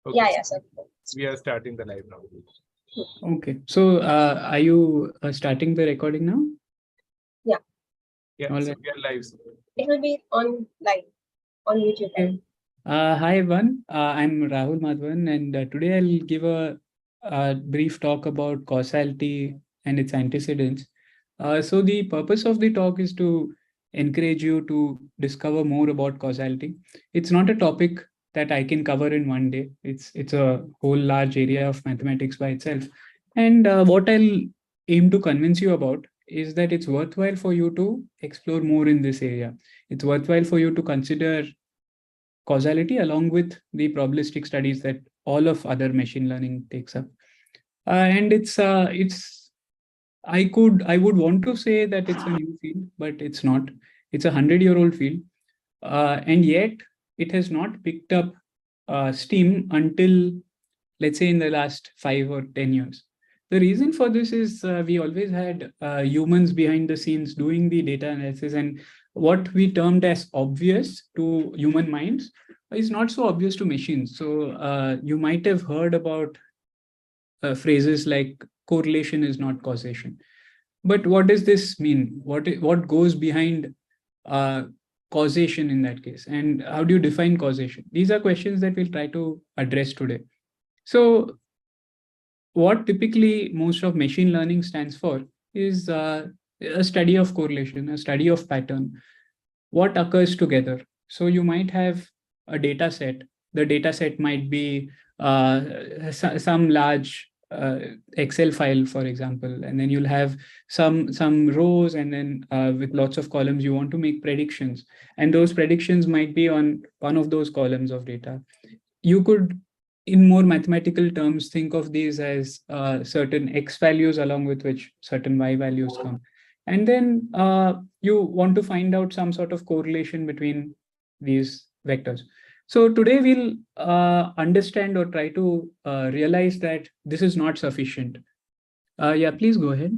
Okay, Yeah, so sir. we are starting the live now. Okay, so are you starting the recording now? Yeah. Yeah, All so right. we are live. It will be on live on YouTube. Okay. Hi everyone, I'm Rahul Madhavan, and today I'll give a brief talk about causality and its antecedents. So the purpose of the talk is to encourage you to discover more about causality. It's not a topic that I can cover in one day. It's a whole large area of mathematics by itself. And what I'll aim to convince you about is that it's worthwhile for you to explore more in this area. It's worthwhile for you to consider causality along with the probabilistic studies that all of other machine learning takes up. And it's I would want to say that it's a new field, but it's not. It's a 100-year-old field, and yet it has not picked up steam until, let's say, in the last 5 or 10 years. The reason for this is we always had humans behind the scenes doing the data analysis, and what we termed as obvious to human minds is not so obvious to machines. So you might have heard about phrases like correlation is not causation. But what does this mean? What goes behind causation in that case? And how do you define causation? These are questions that we'll try to address today. So what typically most of machine learning stands for is a study of correlation, a study of pattern, what occurs together. So you might have a data set. The data set might be some large Excel file, for example, and then you'll have some rows, and then with lots of columns, you want to make predictions, and those predictions might be on one of those columns of data. You could, in more mathematical terms, think of these as certain X values along with which certain Y values come. And then you want to find out some sort of correlation between these vectors. So today we'll understand or try to realize that this is not sufficient. Yeah, please go ahead.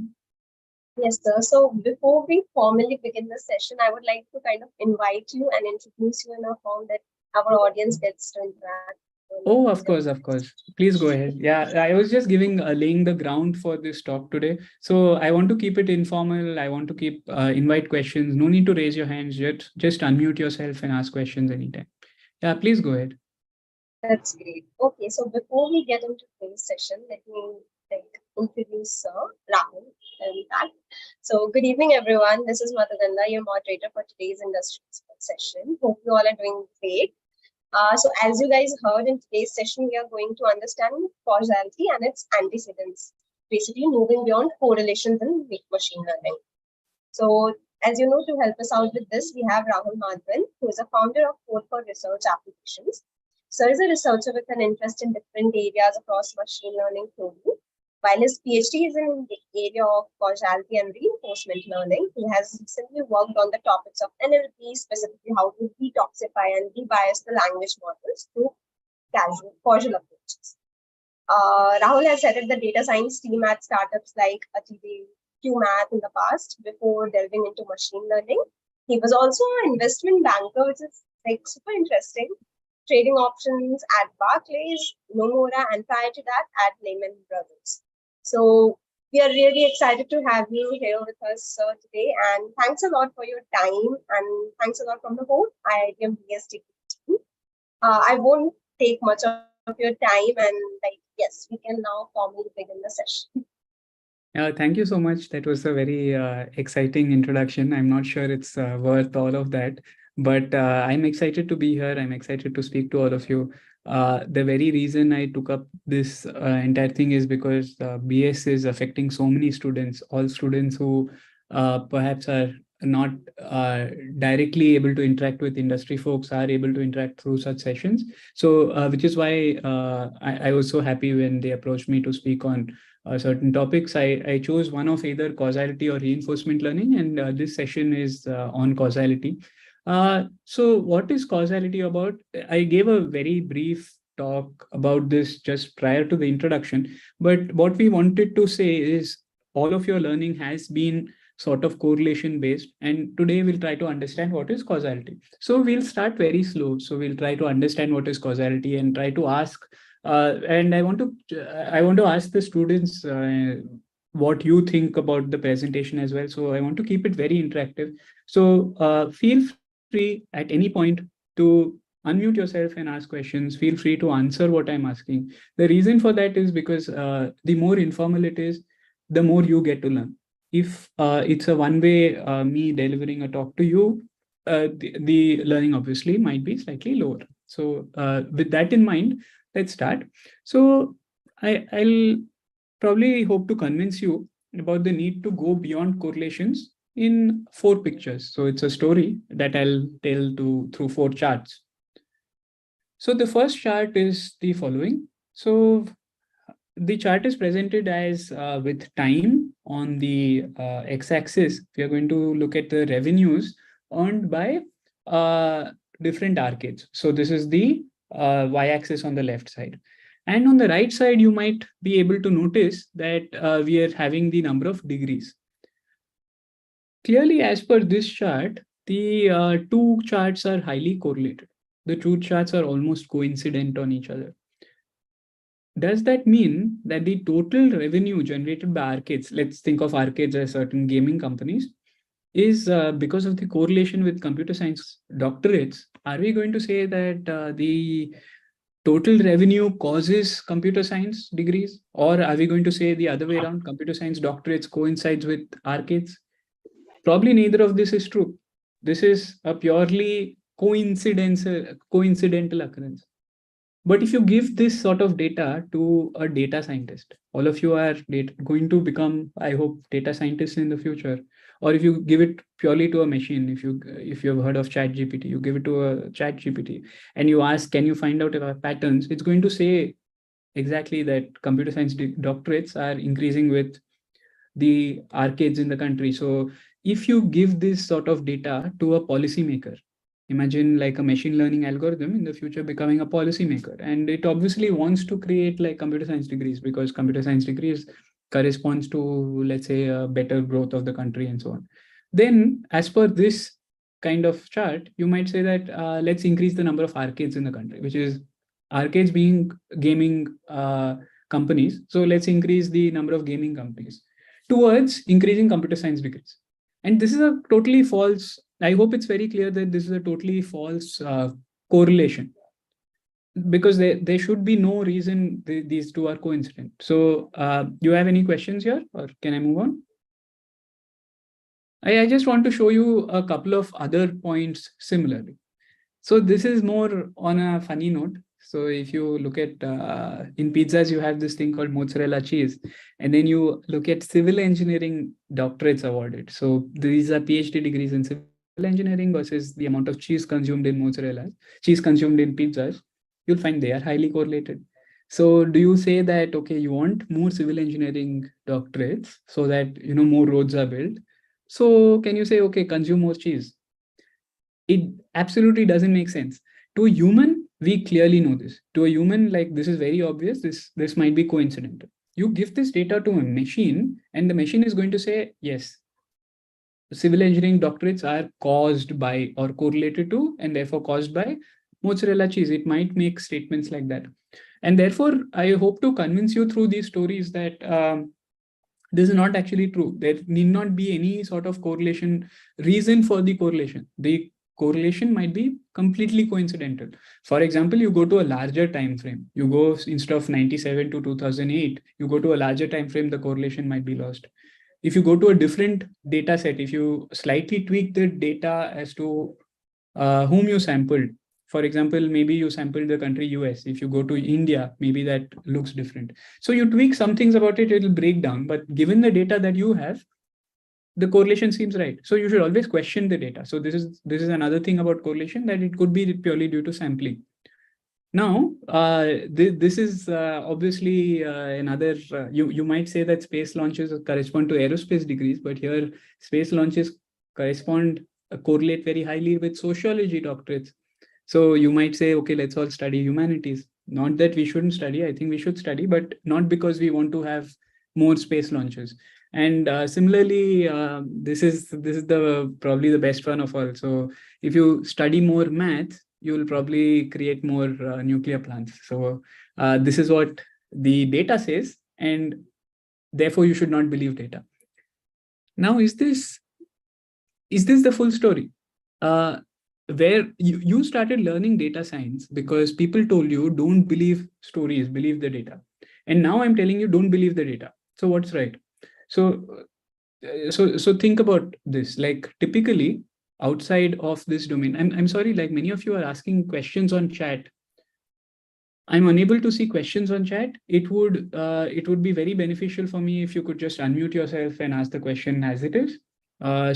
Yes, sir. So before we formally begin the session, I would like to kind of invite you and introduce you in a form that our audience gets to interact. Oh, of course, of course. Please go ahead. Yeah, I was just laying the ground for this talk today. So I want to keep it informal. I want to keep invite questions. No need to raise your hands. Just unmute yourself and ask questions anytime. Yeah, please go ahead. That's great. Okay, so before we get into today's session, let me introduce Sir Rahul. So good evening, everyone. This is Madhuganda, your moderator for today's industry session. Hope you all are doing great. So as you guys heard in today's session, we are going to understand causality and its antecedents, basically moving beyond correlations in machine learning. So as you know, to help us out with this, we have Rahul Madhavan, who is a founder of Code for Research Applications. So is a researcher with an interest in different areas across machine learning theory. While his PhD is in the area of causality and reinforcement learning, he has recently worked on the topics of NLP, specifically how to detoxify and debias the language models through causal approaches. Rahul has headed the data science team at startups like Atidiv, Cuemath in the past before delving into machine learning. He was also an investment banker, which is super interesting, trading options at Barclays, Nomura, and prior to that at Lehman Brothers. So we are really excited to have you here with us today, and thanks a lot for your time, and thanks a lot from the whole IITM BST team. I won't take much of your time, and yes, we can now formally begin the session. Thank you so much. That was a very exciting introduction. I'm not sure it's worth all of that, but I'm excited to be here. I'm excited to speak to all of you. The very reason I took up this entire thing is because BS is affecting so many students, all students who perhaps are not directly able to interact with industry folks are able to interact through such sessions. So which is why I was so happy when they approached me to speak on certain topics. I chose one of either causality or reinforcement learning, and this session is on causality. So what is causality about? I gave a very brief talk about this just prior to the introduction, but what we wanted to say is all of your learning has been sort of correlation based, and today we'll try to understand what is causality. So we'll start very slow. So we'll try to understand what is causality and try to ask And I want to ask the students what you think about the presentation as well. So I want to keep it very interactive. So feel free at any point to unmute yourself and ask questions. Feel free to answer what I'm asking. The reason for that is because the more informal it is, the more you get to learn. If it's a one-way me delivering a talk to you, the learning obviously might be slightly lower. So with that in mind, let's start. So I'll probably hope to convince you about the need to go beyond correlations in 4 pictures. So it's a story that I'll tell through 4 charts. So the first chart is the following. So the chart is presented as with time on the x-axis. We are going to look at the revenues earned by different arcades. So this is the y-axis on the left side. And on the right side, you might be able to notice that we are having the number of degrees. Clearly, as per this chart, the 2 charts are highly correlated. The 2 charts are almost coincident on each other. Does that mean that the total revenue generated by arcades, let's think of arcades as certain gaming companies, is because of the correlation with computer science doctorates? Are we going to say that the total revenue causes computer science degrees? Or are we going to say the other way around, computer science doctorates coincides with arcades? Probably neither of this is true. This is a purely coincidental occurrence. But if you give this sort of data to a data scientist, all of you are going to become, I hope, data scientists in the future. Or if you give it purely to a machine, if you have heard of ChatGPT, you give it to a ChatGPT and you ask, can you find out about patterns? It's going to say exactly that computer science doctorates are increasing with the arcades in the country. So if you give this sort of data to a policymaker, imagine like a machine learning algorithm in the future becoming a policymaker, and it obviously wants to create like computer science degrees because computer science degrees corresponds to, let's say, a better growth of the country and so on. Then as per this kind of chart, you might say that let's increase the number of arcades in the country, which is arcades being gaming companies. So let's increase the number of gaming companies towards increasing computer science degrees. And this is a totally false, I hope it's very clear that this is a totally false correlation, because there should be no reason these two are coincident. So you have any questions here, or can I move on? I just want to show you a couple of other points similarly. So this is more on a funny note. So if you look at in pizzas, you have this thing called mozzarella cheese, and then you look at civil engineering doctorates awarded. So these are PhD degrees in civil engineering versus the amount of cheese consumed in mozzarella, cheese consumed in pizzas. You'll find they are highly correlated. So do you say that, okay, you want more civil engineering doctorates so that, you know, more roads are built? So can you say, okay, consume more cheese? It absolutely doesn't make sense. To a human, we clearly know this. To a human, like, this is very obvious. This might be coincidental. You give this data to a machine, and the machine is going to say, yes, civil engineering doctorates are caused by or correlated to, and therefore caused by mozzarella cheese. It might make statements like that. And therefore, I hope to convince you through these stories that this is not actually true. There need not be any sort of correlation, reason for the correlation. The correlation might be completely coincidental. For example, you go to a larger time frame. You go, instead of 97 to 2008, you go to a larger time frame, the correlation might be lost. If you go to a different data set, if you slightly tweak the data as to whom you sampled, for example, maybe you sampled the country US. If you go to India, maybe that looks different. So you tweak some things about it, it will break down. But given the data that you have, the correlation seems right. So you should always question the data. So this is another thing about correlation, that it could be purely due to sampling. Now, this is obviously another, you might say that space launches correspond to aerospace degrees, but here space launches correlate very highly with sociology doctorates. So you might say, okay, let's all study humanities. Not that we shouldn't study, I think we should study, but not because we want to have more space launches. And similarly, this is the probably the best one of all. So if you study more math, you will probably create more nuclear plants. So this is what the data says, and therefore you should not believe data. Now, is this the full story? Where you started learning data science because people told you don't believe stories, believe the data. And now I'm telling you don't believe the data. So what's right? So think about this. Like typically outside of this domain, I'm sorry, like many of you are asking questions on chat. I'm unable to see questions on chat. It would be very beneficial for me if you could just unmute yourself and ask the question as it is. Not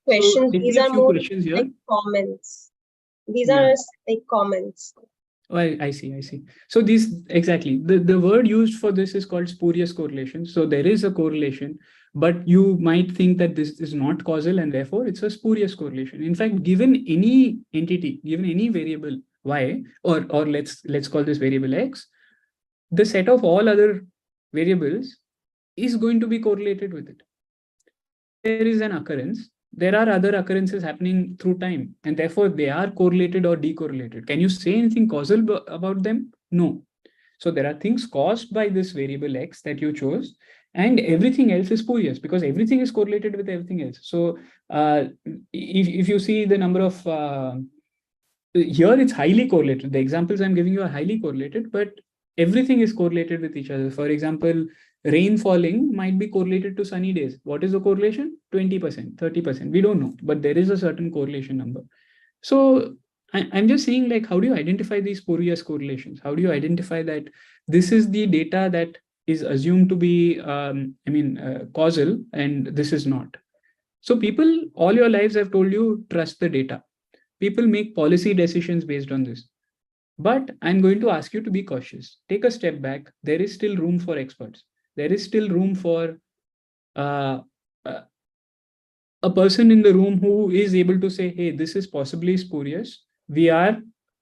questions, I these see a are few more questions here. like comments. These Yeah. are like comments. Oh, I see. So these exactly the word used for this is called spurious correlation. So there is a correlation, but you might think that this is not causal and therefore it's a spurious correlation. In fact, given any entity, given any variable y, or let's call this variable x, the set of all other variables is going to be correlated with it. There is an occurrence, there are other occurrences happening through time, and therefore they are correlated or decorrelated. Can you say anything causal about them? No. So there are things caused by this variable x that you chose, and everything else is spurious because everything is correlated with everything else. So if you see the number of here, it's highly correlated. The examples I'm giving you are highly correlated, but everything is correlated with each other. For example, rain falling might be correlated to sunny days. What is the correlation? 20%, 30%. We don't know, but there is a certain correlation number. So I'm just saying, like, how do you identify these spurious correlations? How do you identify that this is the data that is assumed to be, causal, and this is not? So people all your lives have told you, trust the data. People make policy decisions based on this. But I'm going to ask you to be cautious. Take a step back. There is still room for experts. There is still room for a person in the room who is able to say, hey, this is possibly spurious. We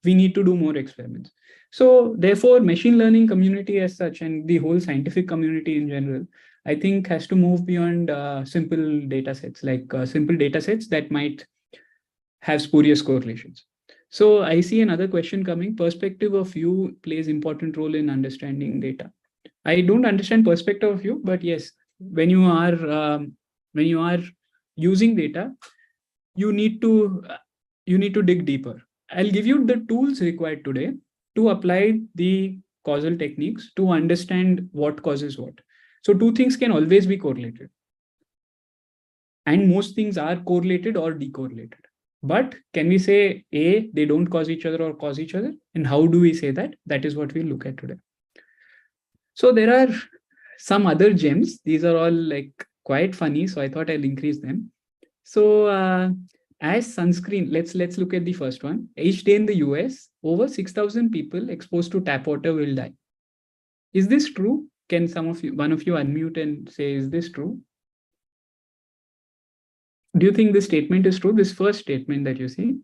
need to do more experiments. So therefore, machine learning community as such, and the whole scientific community in general, I think has to move beyond simple data sets, like simple data sets that might have spurious correlations. So I see another question coming. Perspective of view plays important role in understanding data. I don't understand perspective of view, but yes, when you are using data, you need to dig deeper. I'll give you the tools required today to apply the causal techniques to understand what causes what. So two things can always be correlated, and most things are correlated or decorrelated. But can we say A, they don't cause each other or cause each other? And how do we say that? That is what we'll look at today. So there are some other gems. These are all like quite funny, so I thought I'll increase them. So as sunscreen, let's look at the first one. Each day in the US, over 6,000 people exposed to tap water will die. Is this true? Can one of you unmute and say, is this true? Do you think this statement is true? This first statement that you see?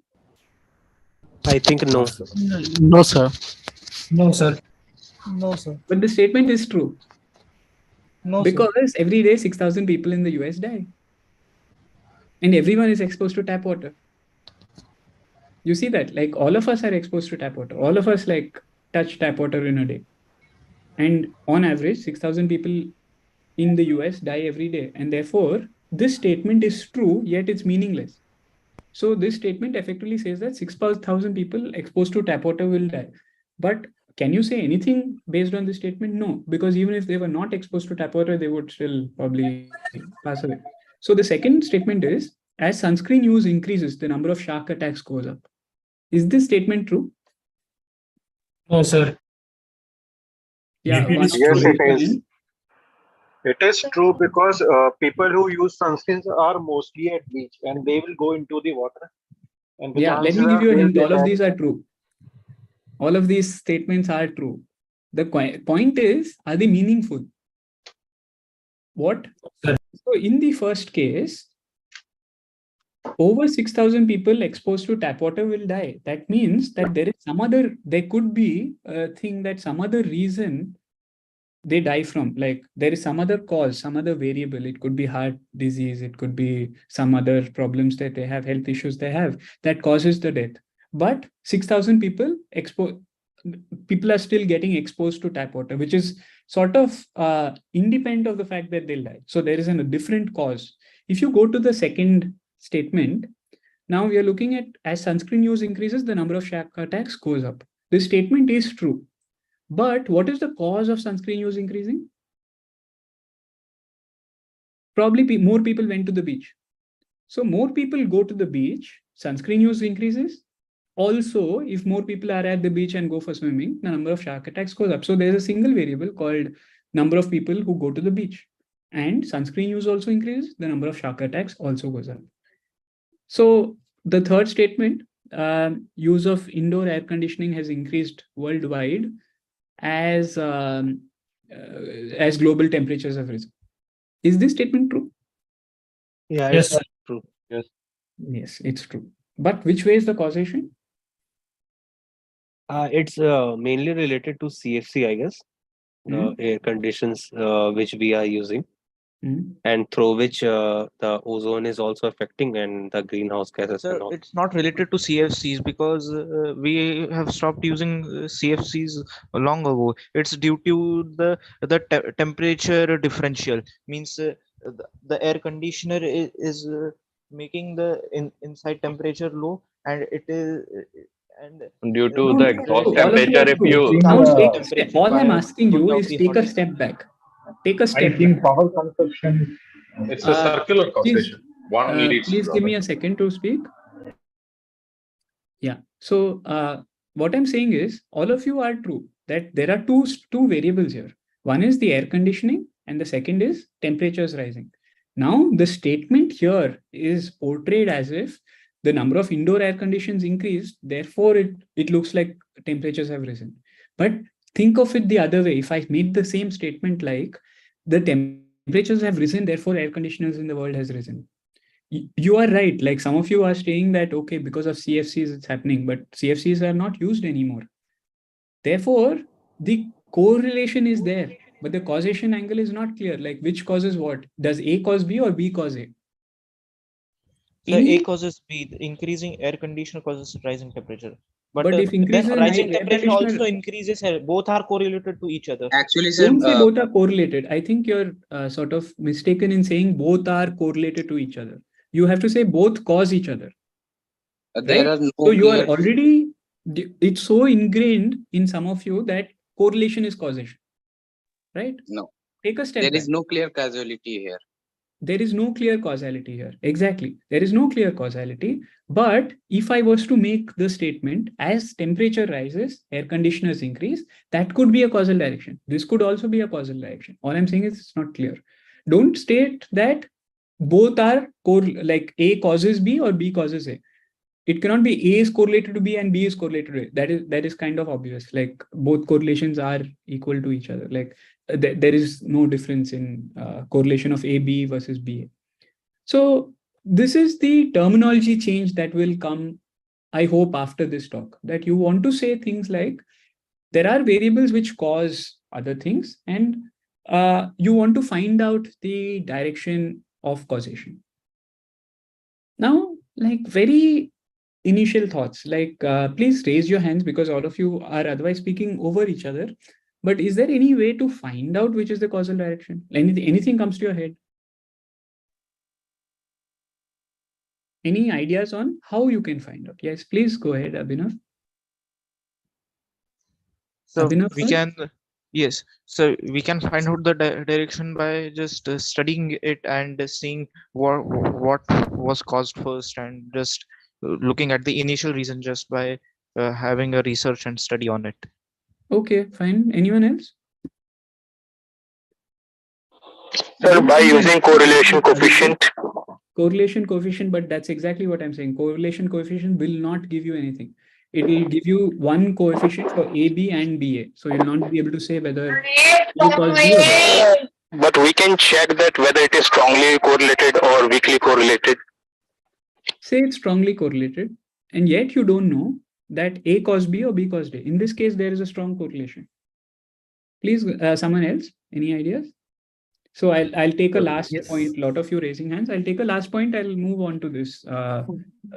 I think no. No, sir. No, sir. No, sir. But the statement is true. No, Because sir. every day 6,000 people in the US die. And everyone is exposed to tap water. You see that? Like all of us are exposed to tap water. All of us like touch tap water in a day. And on average, 6,000 people in the US die every day. And therefore, this statement is true, yet it's meaningless. So this statement effectively says that 6,000 people exposed to tap water will die. But can you say anything based on this statement? No, because even if they were not exposed to tap water, they would still probably pass away. So the second statement is, as sunscreen use increases, the number of shark attacks goes up. Is this statement true? No, sir. Yeah, Yes, it is. It is true because people who use sunscreens are mostly at beach and they will go into the water. And the yeah, let chances me give you a are hint. they'll All of get these are true. All of these statements are true. The point is, are they meaningful? What? Sir. So in the first case, over 6,000 people exposed to tap water will die. That means that there could be a thing that some other reason they die from. Like there is some other cause, some other variable. It could be heart disease, it could be some other problems that they have, health issues they have, that causes the death. But 6,000 people are still getting exposed to tap water, which is sort of independent of the fact that they'll die. So there is a different cause. If you go to the second statement, now we are looking at, as sunscreen use increases, the number of shark attacks goes up. This statement is true. But what is the cause of sunscreen use increasing? Probably more people went to the beach. So more people go to the beach, sunscreen use increases. Also, if more people are at the beach and go for swimming, the number of shark attacks goes up. So there's a single variable called number of people who go to the beach. And sunscreen use also increases, the number of shark attacks also goes up. So the third statement, use of indoor air conditioning has increased worldwide as global temperatures have risen. Is this statement true? Yeah, Yes, sir. true. Yes. Yes, it's true. But which way is the causation? It's mainly related to CFC, I guess, the air conditions which we are using, and through which the ozone is also affecting and the greenhouse gases and Sir, all. it's not related to CFCs because we have stopped using CFCs long ago. It's due to the temperature differential. Means the air conditioner is making the inside temperature low, and it is Due to No, the it's exhaust true. All of you temperature, are if true. you Now Increasing take a step. temperature All I'm by asking you one of is the take a hot step back. Take a I step back. think power consumption, it's a circular Please, causation. One leads to please the give me other. a second to speak. Yeah. So what I'm saying is, all of you are true that there are two variables here. One is the air conditioning, and the second is temperatures rising. Now, the statement here is portrayed as if the number of indoor air conditions increased, therefore it looks like temperatures have risen. But think of it the other way. If I made the same statement like the temperatures have risen, therefore air conditioners in the world has risen. You are right. Like some of you are saying that, okay, because of CFCs it's happening, but CFCs are not used anymore. Therefore, the correlation is there, but the causation angle is not clear. Like which causes what? Does A cause B or B cause A? So A causes B. The increasing air conditioner causes rising temperature. But if then increases in rising air temperature conditioner, also increases. Both are correlated to each other. Actually, sir, don't say both are correlated. I think you're sort of mistaken in saying both are correlated to each other. You have to say both cause each other. there Right? are no So you are clear. already, it's so ingrained in some of you that correlation is causation. Right? No, Take a step there back. is no clear causality here. There is no clear causality here. Exactly. There is no clear causality. But if I was to make the statement, as temperature rises, air conditioners increase, that could be a causal direction. This could also be a causal direction. All I'm saying is it's not clear. Don't state that both are like A causes B or B causes A. It cannot be A is correlated to B and B is correlated to A. That is kind of obvious. Like both correlations are equal to each other. Like there is no difference in correlation of AB versus BA. So this is the terminology change that will come, I hope, after this talk, that you want to say things like there are variables which cause other things, and you want to find out the direction of causation. Now, like very initial thoughts, like please raise your hands because all of you are otherwise speaking over each other. But is there any way to find out which is the causal direction? Anything comes to your head? Any ideas on how you can find out? Yes, please go ahead, Abhinav. So Abhinav, we can, yes. So we can find out the direction by just studying it and seeing what was caused first, and just looking at the initial reason just by having a research and study on it. Okay, fine. Anyone else? Sir, by using correlation coefficient. Correlation coefficient, but that's exactly what I'm saying. Correlation coefficient will not give you anything. It will give you one coefficient for A, B, and BA. So you'll not be able to say whether A cause B or B. But we can check that whether it is strongly correlated or weakly correlated. Say it's strongly correlated, and yet you don't know that A caused B or B caused A. In this case, there is a strong correlation. Please, someone else. Any ideas? So I'll take a last Yes. point. A lot of you raising hands. I'll take a last point. I'll move on to this,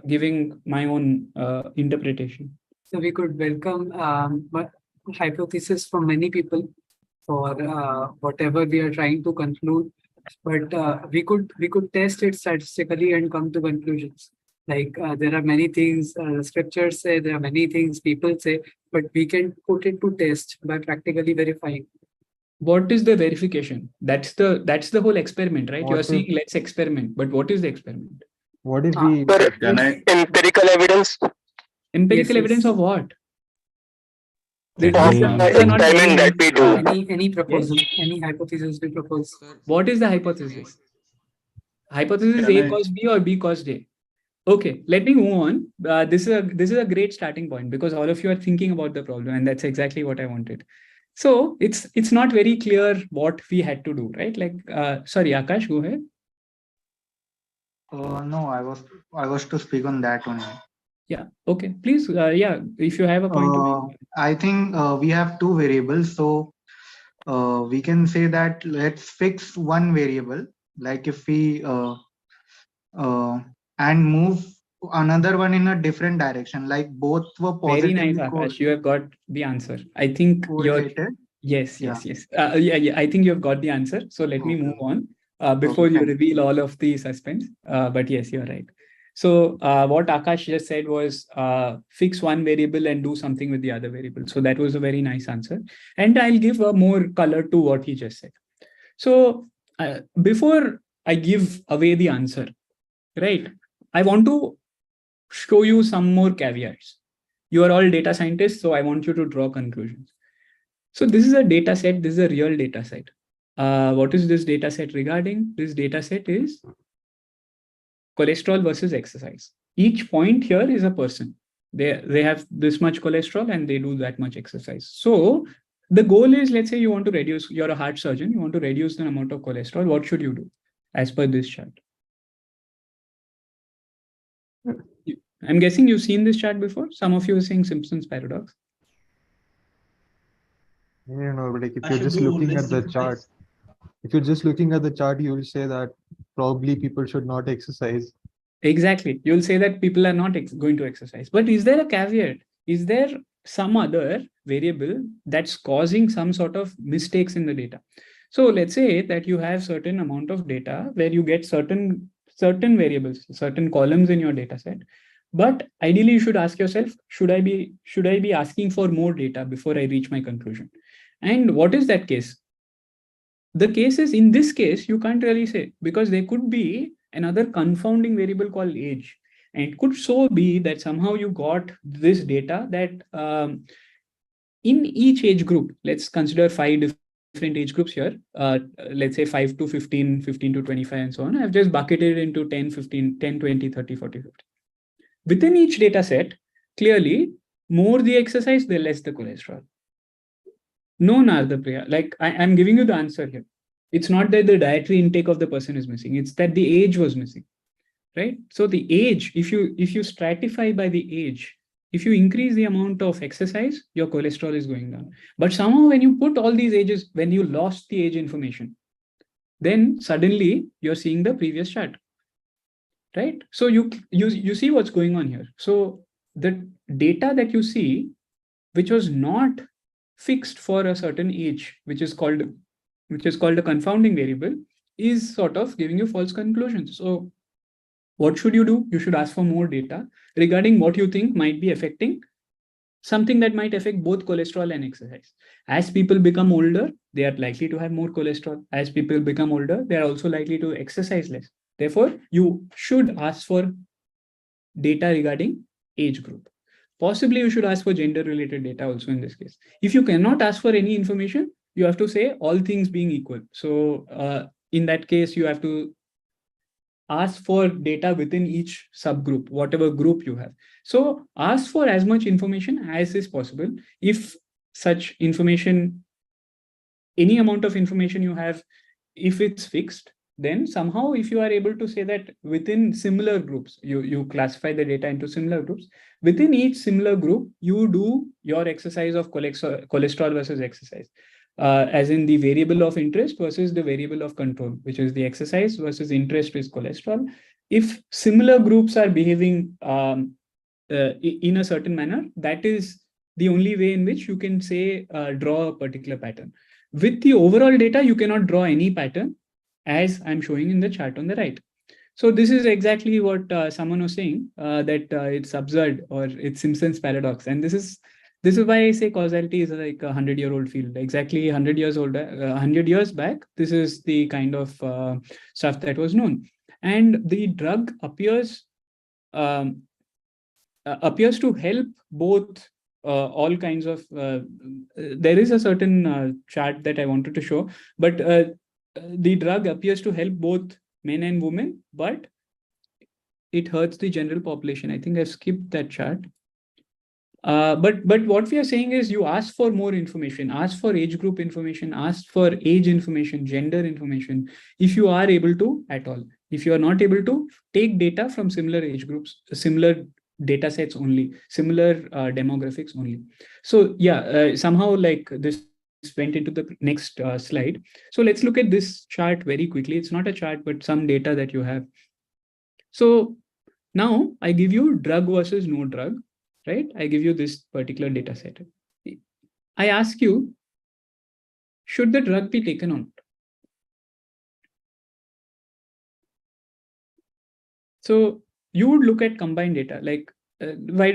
giving my own interpretation. So we could welcome hypothesis from many people for whatever we are trying to conclude, but we could test it statistically and come to conclusions. Like there are many things scriptures say, there are many things people say, but we can put it to test by practically verifying. What is the verification? That's the whole experiment, right? You are saying let's experiment, but what is the experiment? What if we Empirical evidence? Empirical Yes, evidence yes. of what? Of the experiment that we do. Any proposal, any hypothesis we propose. What is the hypothesis? Hypothesis A cause B or B cause A. Okay, let me move on. This is a great starting point because all of you are thinking about the problem, and that's exactly what I wanted. So it's not very clear what we had to do, right? Like, sorry, Akash, go ahead. No, I was to speak on that only. Yeah. Okay. Please. Yeah. If you have a point to make. I think we have two variables, so we can say that let's fix one variable. Like if we and move another one in a different direction, like both were Very positively nice, Akash. You have got the answer. I think you're. Yes. Yeah. Yeah. I think you have got the answer. So let me move on before you reveal all of the suspense. But yes, you're right. So what Akash just said was fix one variable and do something with the other variable. So that was a very nice answer. And I'll give a more color to what he just said. So before I give away the answer, right, I want to show you some more caveats. You are all data scientists, so I want you to draw conclusions. So this is a data set. This is a real data set. What is this data set regarding? This data set is cholesterol versus exercise. Each point here is a person. They have this much cholesterol and they do that much exercise. So the goal is, let's say you want to reduce, you're a heart surgeon, you want to reduce the amount of cholesterol. What should you do as per this chart? I'm guessing you've seen this chart before. Some of you are saying Simpson's paradox. You know, but like if you're just looking at the chart, you will say that probably people should not exercise. Exactly. You'll say that people are not going to exercise. But is there a caveat? Is there some other variable that's causing some sort of mistakes in the data? So let's say that you have certain amount of data where you get certain variables, certain columns in your data set. But ideally, you should ask yourself, should I be asking for more data before I reach my conclusion? And what is that case? The case is, in this case, you can't really say, because there could be another confounding variable called age. And it could so be that somehow you got this data that in each age group, let's consider 5 different age groups here. Let's say 5 to 15, 15 to 25, and so on. I've just bucketed into 10, 15, 10, 20, 30, 40, 50. Within each data set, clearly, more the exercise, the less the cholesterol. No, Nardapriya, like I'm giving you the answer here. It's not that the dietary intake of the person is missing. It's that the age was missing, right? So the age, if you stratify by the age, if you increase the amount of exercise, your cholesterol is going down. But somehow when you put all these ages, when you lost the age information, then suddenly you're seeing the previous chart, right? So you see what's going on here. So the data that you see, which was not fixed for a certain age, which is called a confounding variable, is sort of giving you false conclusions. So what should you do? You should ask for more data regarding what you think might be affecting something that might affect both cholesterol and exercise. As people become older, they are likely to have more cholesterol. As people become older, they are also likely to exercise less. Therefore, you should ask for data regarding age group. Possibly you should ask for gender-related data also in this case. If you cannot ask for any information, you have to say all things being equal. So in that case, you have to ask for data within each subgroup, whatever group you have. So ask for as much information as is possible. If such information, any amount of information you have, if it's fixed, then somehow if you are able to say that within similar groups, you classify the data into similar groups, within each similar group, you do your exercise of cholesterol versus exercise. as in the variable of interest versus the variable of control, which is the exercise versus interest is cholesterol. If similar groups are behaving in a certain manner, that is the only way in which you can say draw a particular pattern. With the overall data, you cannot draw any pattern, as I'm showing in the chart on the right. So this is exactly what someone was saying, that it's absurd, or it's Simpson's paradox. And this is why I say causality is like 100-year-old field. Exactly 100 years old, 100 years back, this is the kind of stuff that was known. And the drug appears to help both all kinds of. There is a certain chart that I wanted to show, but the drug appears to help both men and women, but it hurts the general population. I think I've skipped that chart. But what we are saying is, you ask for more information, ask for age group information, ask for age information, gender information, if you are able to at all. If you are not able to, take data from similar age groups, similar data sets only, similar demographics only. So yeah, somehow like this went into the next slide. So let's look at this chart very quickly. It's not a chart, but some data that you have. So now I give you drug versus no drug, right? I give you this particular data set. I ask you, should the drug be taken on? So you would look at combined data, like why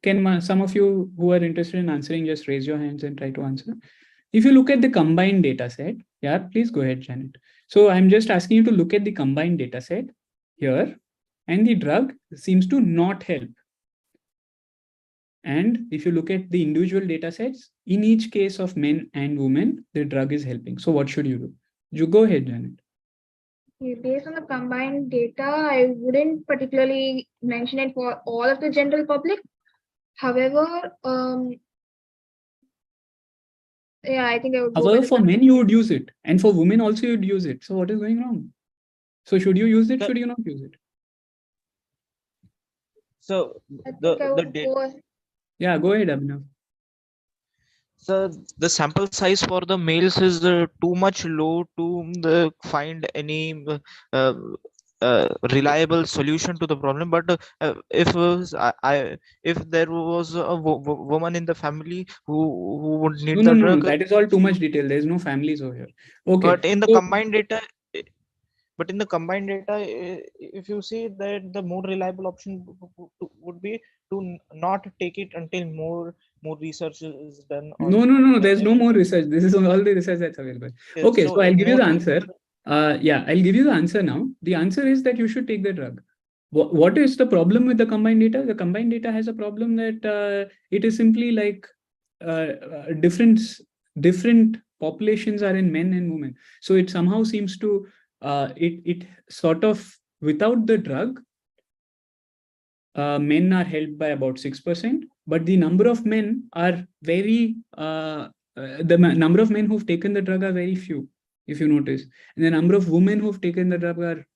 can some of you who are interested in answering just raise your hands and try to answer. If you look at the combined data set, yeah, please go ahead, Janet. So I'm just asking you to look at the combined data set here, and the drug seems to not help. And if you look at the individual data sets, in each case of men and women, the drug is helping. So what should you do? You go ahead, Janet. Based on the combined data, I wouldn't particularly mention it for all of the general public. However, yeah, I think I would. However, for men, you would use it, and for women also, you'd use it. So what is going wrong? So should you use it? Should you not use it? So yeah, go ahead, Abhinav. So the sample size for the males is too much low to find any reliable solution to the problem. But if there was a woman in the family who would need the drug, that is all too much detail. There is no families over here. Okay. But in the combined data. But in the combined data, if you see that the more reliable option would be to not take it until more research is done. No. There's no more research. This is all the research that's available. Okay, so I'll give you the answer. Yeah, I'll give you the answer now. The answer is that you should take the drug. What is the problem with the combined data? The combined data has a problem that it is simply like different populations are in men and women. So it somehow seems to it sort of, without the drug, men are helped by about 6%, but the number of men are very the number of men who've taken the drug are very few, if you notice, and the number of women who've taken the drug are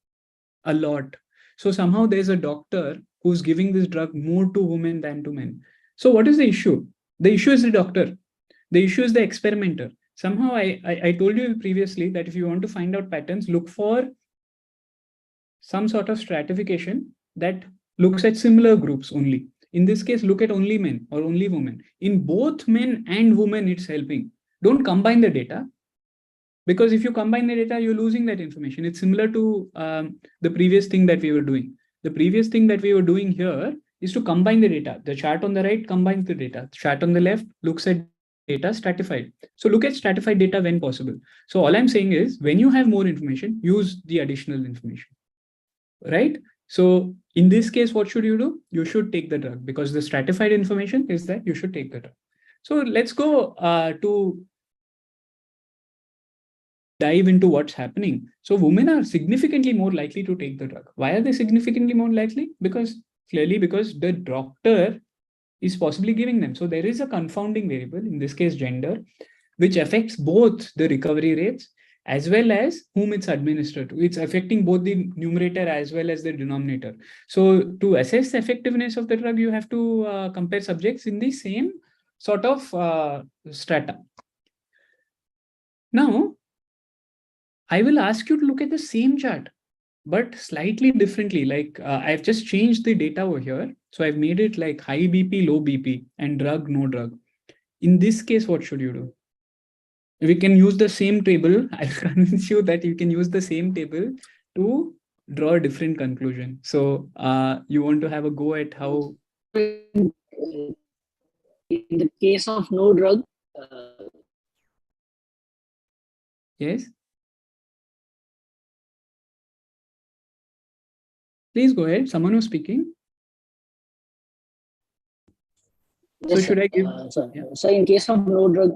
a lot. So somehow there's a doctor who's giving this drug more to women than to men. So what is the issue? The issue is the doctor. The issue is the experimenter. Somehow I told you previously that if you want to find out patterns, look for some sort of stratification that looks at similar groups only. In this case, look at only men or only women. In both men and women, it's helping. Don't combine the data, because if you combine the data, you're losing that information. It's similar to the previous thing that we were doing. The previous thing that we were doing here is to combine the data. The chart on the right combines the data. The chart on the left looks at data stratified. So look at stratified data when possible. So all I'm saying is, when you have more information, use the additional information, right? So in this case, what should you do? You should take the drug, because the stratified information is that you should take the drug. So let's go to dive into what's happening. So women are significantly more likely to take the drug. Why are they significantly more likely? Because the doctor is possibly giving them. So there is a confounding variable, in this case gender, which affects both the recovery rates as well as whom it's administered to. It's affecting both the numerator as well as the denominator. So to assess the effectiveness of the drug, you have to compare subjects in the same sort of strata. Now, I will ask you to look at the same chart, but slightly differently. Like I've just changed the data over here. So I've made it like high BP, low BP, and drug, no drug. In this case, what should you do? We can use the same table. I'll convince you that you can use the same table to draw a different conclusion. So you want to have a go at how? In the case of no drug. Yes. Please go ahead. Someone was speaking. Yes, so should I give? So in case of no drug,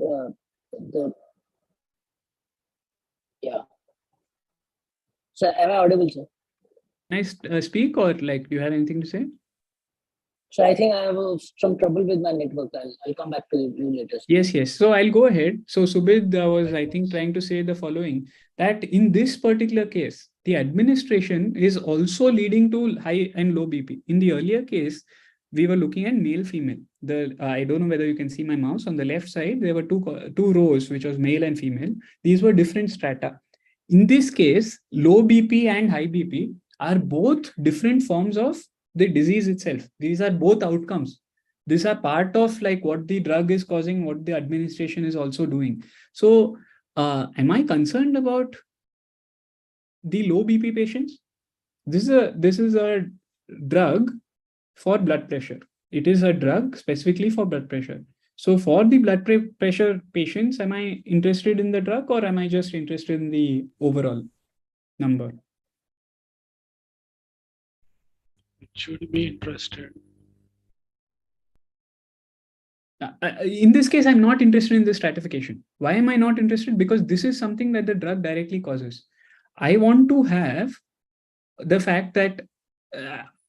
So am I audible, sir? Nice speak, or like, do you have anything to say? So I think I have some trouble with my network. I'll come back to you later. Yes. So I'll go ahead. So Subid was, I think, trying to say the following, that in this particular case, the administration is also leading to high and low BP. In the earlier case, we were looking at male, female. I don't know whether you can see my mouse. On the left side, there were two rows, which was male and female. These were different strata. In this case, low BP and high BP are both different forms of the disease itself. These are both outcomes. These are part of like what the drug is causing, what the administration is also doing. So am I concerned about the low BP patients? This is a drug for blood pressure. It is a drug specifically for blood pressure. So for the blood pressure patients, am I interested in the drug, or am I just interested in the overall number? It should be interested. In this case, I'm not interested in the stratification. Why am I not interested? Because this is something that the drug directly causes. I want to have the fact that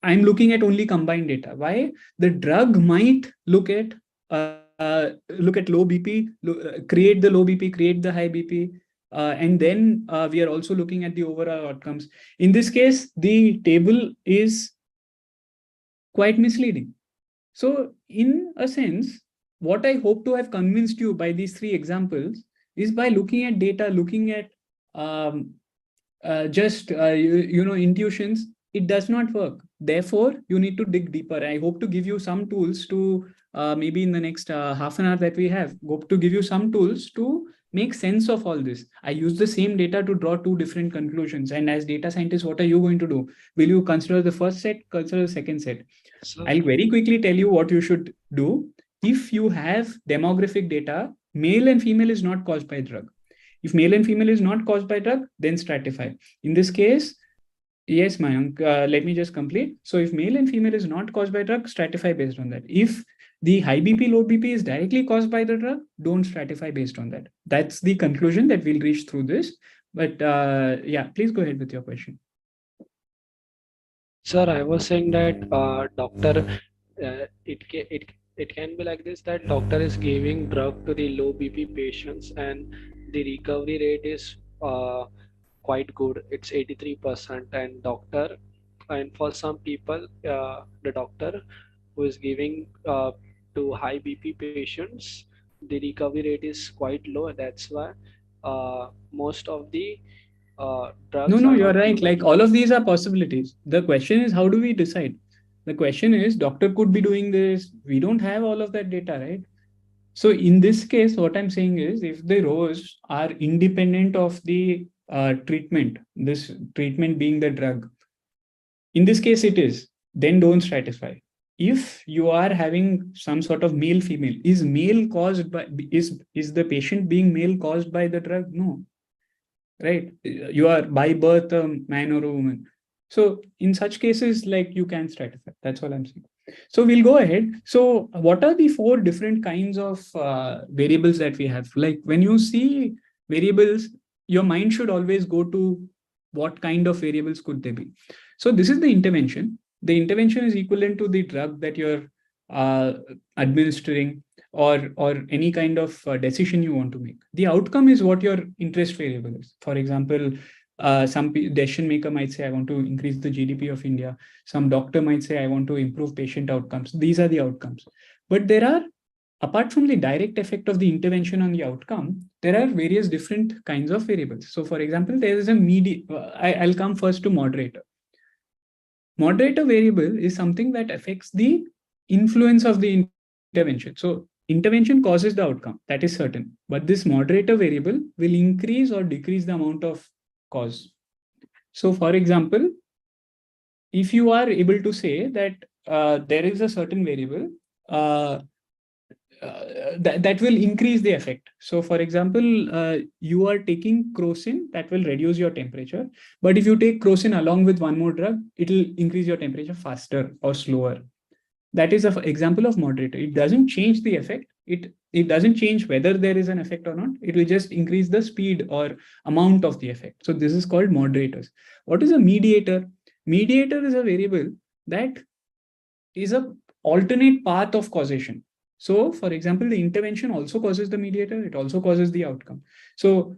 I'm looking at only combined data. Why? The drug might look at low BP, create the low BP, create the high BP, and then we are also looking at the overall outcomes. In this case, the table is quite misleading. So in a sense, what I hope to have convinced you by these three examples is by looking at data, looking at intuitions, it does not work. Therefore, you need to dig deeper. I hope to give you some tools to maybe in the next half an hour that we have, hope to give you some tools to make sense of all this. I use the same data to draw two different conclusions. And as data scientists, what are you going to do? Will you consider the first set, consider the second set? I'll very quickly tell you what you should do. If you have demographic data, male and female is not caused by drug. If male and female is not caused by drug, then stratify. In this case, yes, Mayank, let me just complete. So if male and female is not caused by drug, stratify based on that. If the high BP, low BP is directly caused by the drug, don't stratify based on that. That's the conclusion that we'll reach through this. But yeah, please go ahead with your question. Sir, I was saying that doctor, it can be like this, that doctor is giving drug to the low BP patients and the recovery rate is quite good. It's 83%, and for some people, the doctor who is giving to high BP patients, the recovery rate is quite low. That's why most of the drugs. No, you're right. Like all of these are possibilities. The question is, how do we decide? The question is, doctor could be doing this. We don't have all of that data, right? So in this case, what I'm saying is, if the rows are independent of the treatment, this treatment being the drug, in this case it is, then don't stratify. If you are having some sort of male female, is male caused by, is the patient being male caused by the drug? No, right? You are by birth a man or a woman. So in such cases, like, you can stratify. That's all I'm saying. So we'll go ahead. So what are the four different kinds of variables that we have? Like when you see variables, your mind should always go to what kind of variables could they be. So this is the intervention. The intervention is equivalent to the drug that you're administering, or any kind of decision you want to make. The outcome is what your interest variable is. For example, some decision maker might say, I want to increase the GDP of India. Some doctor might say, I want to improve patient outcomes. These are the outcomes. But there are apart from the direct effect of the intervention on the outcome, there are various different kinds of variables. So for example, there is a I'll come first to moderator. Moderator variable is something that affects the influence of the intervention. So intervention causes the outcome, that is certain. But this moderator variable will increase or decrease the amount of cause. So for example, if you are able to say that there is a certain variable that will increase the effect. So for example, you are taking crocin that will reduce your temperature. But if you take crocin along with one more drug, it will increase your temperature faster or slower. That is an example of moderator. It doesn't change the effect. It doesn't change whether there is an effect or not. It will just increase the speed or amount of the effect. So this is called moderators. What is a mediator? Mediator is a variable that is an alternate path of causation. So for example, the intervention also causes the mediator. It also causes the outcome. So,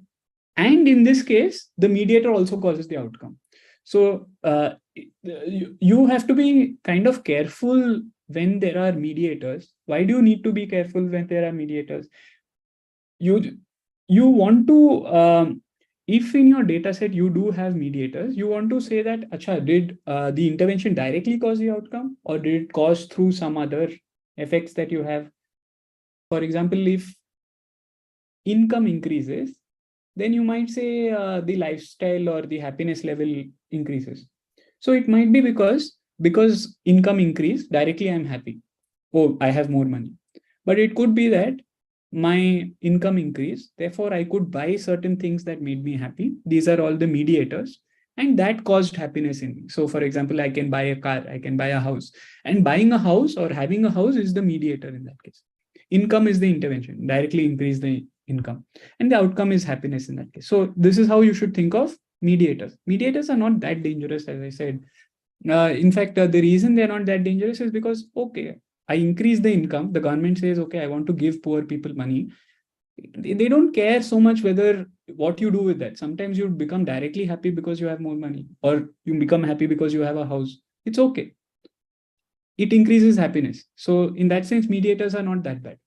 and in this case, the mediator also causes the outcome. So you have to be kind of careful when there are mediators. Why do you need to be careful when there are mediators? You want to, if in your data set you do have mediators, you want to say that, acha, did the intervention directly cause the outcome, or did it cause through some other effects that you have? For example, if income increases, then you might say the lifestyle or the happiness level increases. So it might be because income increased, directly I'm happy. Oh, I have more money. But it could be that my income increased, therefore I could buy certain things that made me happy. These are all the mediators, and that caused happiness in me. So for example, I can buy a car, I can buy a house, and buying a house or having a house is the mediator in that case. Income is the intervention, directly increase the income, and the outcome is happiness in that case. So this is how you should think of mediators. Mediators are not that dangerous, as I said. In fact, the reason they're not that dangerous is because, okay, I increase the income. The government says, okay, I want to give poor people money. They don't care so much what you do with that. Sometimes you become directly happy because you have more money, or you become happy because you have a house. It's okay. It increases happiness. So in that sense, mediators are not that bad.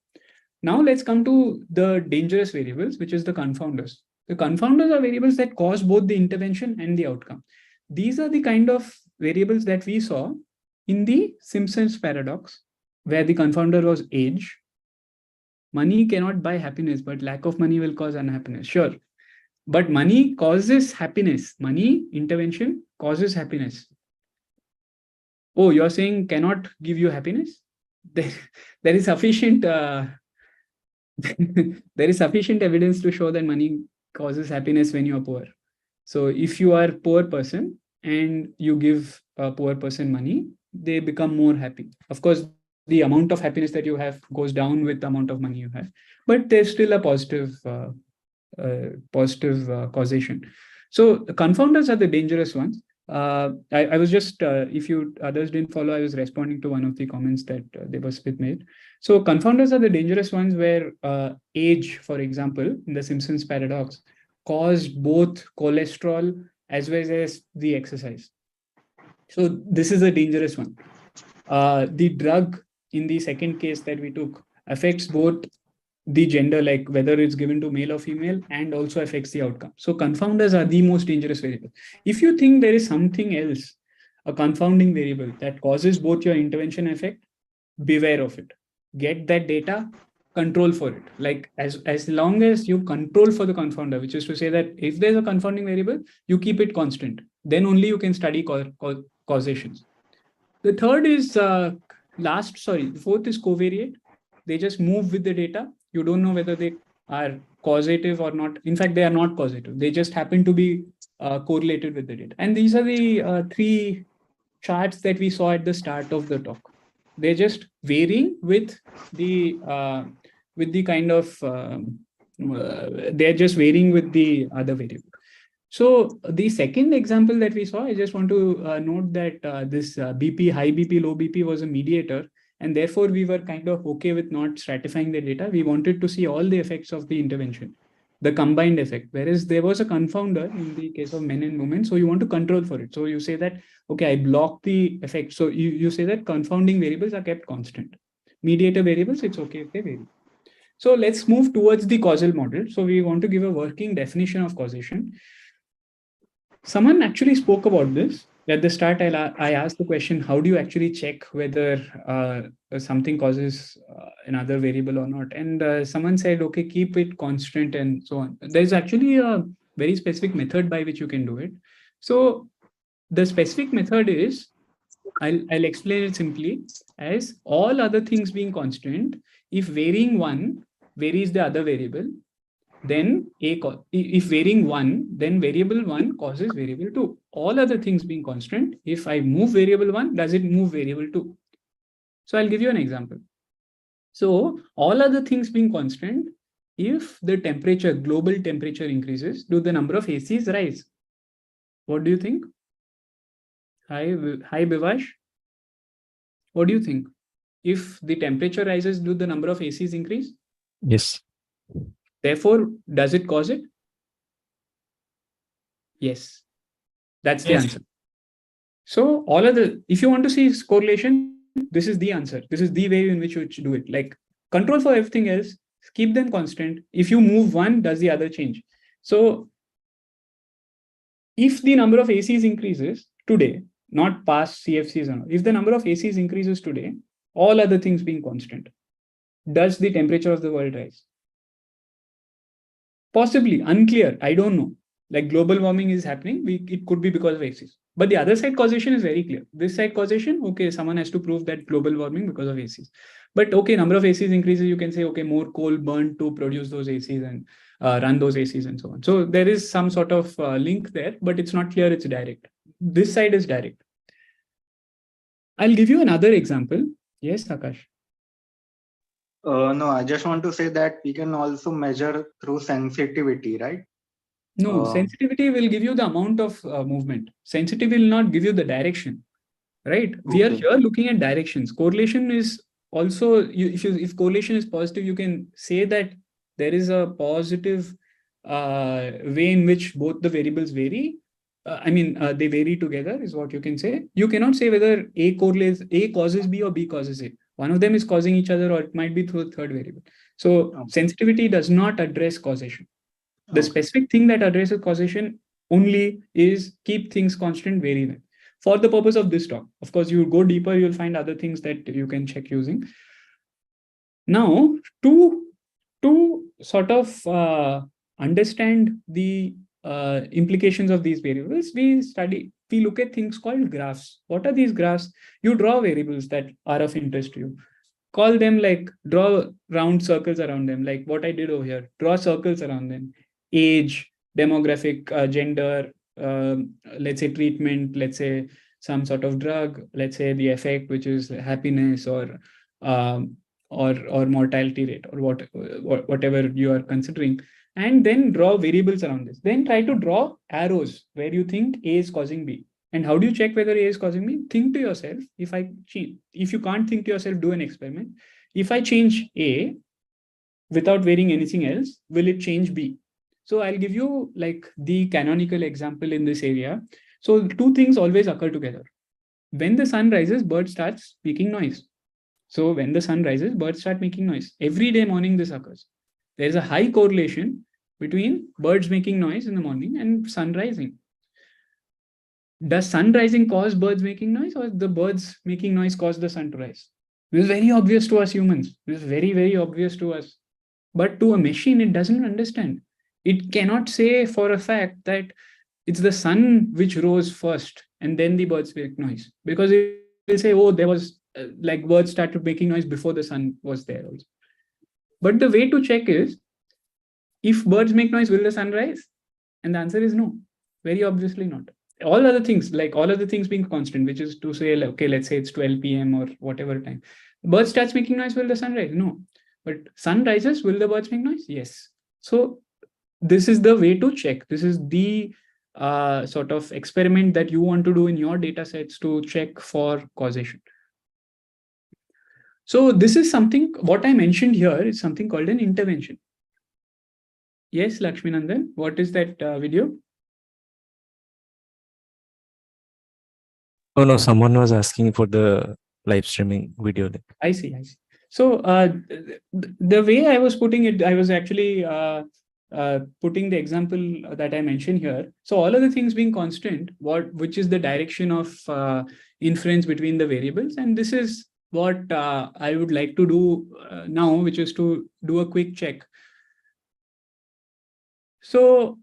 Now let's come to the dangerous variables, which is the confounders. The confounders are variables that cause both the intervention and the outcome. These are the kind of variables that we saw in the Simpson's paradox, where the confounder was age. Money cannot buy happiness, but lack of money will cause unhappiness. Sure. But money causes happiness. Money intervention causes happiness. Oh, you're saying cannot give you happiness? There is sufficient there is sufficient evidence to show that money causes happiness when you are poor. So if you are a poor person and you give a poor person money, they become more happy. Of course, the amount of happiness that you have goes down with the amount of money you have, but there's still a positive causation. So the confounders are the dangerous ones. I was just, if you others didn't follow, I was responding to one of the comments that Debaspit made. So confounders are the dangerous ones where age, for example, in the Simpson's paradox, caused both cholesterol as well as the exercise. So this is a dangerous one. The drug in the second case that we took affects both the gender, like whether it's given to male or female, and also affects the outcome. So confounders are the most dangerous variable. If you think there is something else, a confounding variable that causes both your intervention effect, beware of it. Get that data, control for it. Like as long as you control for the confounder, which is to say that if there's a confounding variable, you keep it constant. Then only you can study causations. The third is the fourth is covariate. They just move with the data. You don't know whether they are causative or not. In fact, they are not causative. They just happen to be correlated with the data. And these are the three charts that we saw at the start of the talk. They're just varying with the kind of, they're just varying with the other variable. So the second example that we saw, I just want to note that this BP, high BP, low BP was a mediator. And therefore, we were kind of okay with not stratifying the data. We wanted to see all the effects of the intervention, the combined effect, whereas there was a confounder in the case of men and women. So you want to control for it. So you say that, okay, I block the effect. So you say that confounding variables are kept constant. mediator variables, it's okay if they vary. So let's move towards the causal model. So we want to give a working definition of causation. Someone actually spoke about this. At the start, I asked the question, how do you actually check whether something causes another variable or not? And someone said, okay, keep it constant and so on. There's actually a very specific method by which you can do it. So the specific method is, I'll explain it simply as all other things being constant, if varying one varies the other variable, then if varying one, then variable one causes variable two. All other things being constant, if I move variable one, does it move variable two? So I'll give you an example. So all other things being constant, if the temperature, global temperature increases, do the number of ACs rise? What do you think? Hi Bivash. What do you think? If the temperature rises, do the number of ACs increase? Yes. Therefore, does it cause it? Yes. That's the answer. So all of if you want to see correlation, this is the answer. This is the way in which you should do it. Like control for everything else, keep them constant. If you move one, does the other change? So if the number of ACs increases today, not past CFCs or not, if the number of ACs increases today, all other things being constant, does the temperature of the world rise? Possibly, unclear. I don't know. Like global warming is happening, it could be because of ACs. But the other side causation is very clear. This side causation, okay, someone has to prove that global warming because of ACs. But okay, number of ACs increases, you can say, okay, more coal burned to produce those ACs and run those ACs and so on. So there is some sort of link there, but it's not clear it's direct. This side is direct. I'll give you another example. Yes, Akash. No, I just want to say that we can also measure through sensitivity, right? No, sensitivity will give you the amount of movement. Sensitivity will not give you the direction, right? Okay. We are here looking at directions. Correlation is also, if correlation is positive, you can say that there is a positive way in which both the variables vary. They vary together is what you can say. You cannot say whether A causes B or B causes A. One of them is causing each other, or it might be through a third variable. So sensitivity does not address causation. The specific thing that addresses causation only is keep things constant, vary them. For the purpose of this talk, of course, you go deeper, you'll find other things that you can check using. Now, to sort of understand the implications of these variables, we look at things called graphs. What are these graphs? You draw variables that are of interest to you. Call them draw round circles around them, like what I did over here. Draw circles around them. Age, demographic, gender, let's say treatment, let's say some sort of drug, let's say the effect, which is happiness or mortality rate, or whatever you are considering, and then draw variables around this. Then try to draw arrows where you think A is causing B. And how do you check whether A is causing B? Think to yourself, if you can't think to yourself, do an experiment. If I change A without varying anything else, will it change B? So I'll give you the canonical example in this area. So two things always occur together. When the sun rises, birds start making noise. So when the sun rises, birds start making noise. Every day morning this occurs. There is a high correlation between birds making noise in the morning and sun rising. Does sun rising cause birds making noise, or the birds making noise cause the sun to rise? This is very obvious to us humans. This is very, very obvious to us. But to a machine, it doesn't understand. It cannot say for a fact that it's the sun which rose first and then the birds make noise. Because it will say, oh, there was birds started making noise before the sun was there also. But the way to check is, if birds make noise, will the sun rise? And the answer is no. Very obviously not. All other things, being constant, which is to say, okay, let's say it's 12 p.m. or whatever time. Bird starts making noise, will the sun rise? No. But sun rises, will the birds make noise? Yes. So this is the way to check. This is the sort of experiment that you want to do in your data sets to check for causation. So this is something, what I mentioned here is something called an intervention. Yes, Lakshminandan, what is that video? Oh no, someone was asking for the live streaming video link. I see. So the way I was putting it, I was actually putting the example that I mentioned here. So all of the things being constant, which is the direction of inference between the variables, and this is what I would like to do now, which is to do a quick check. So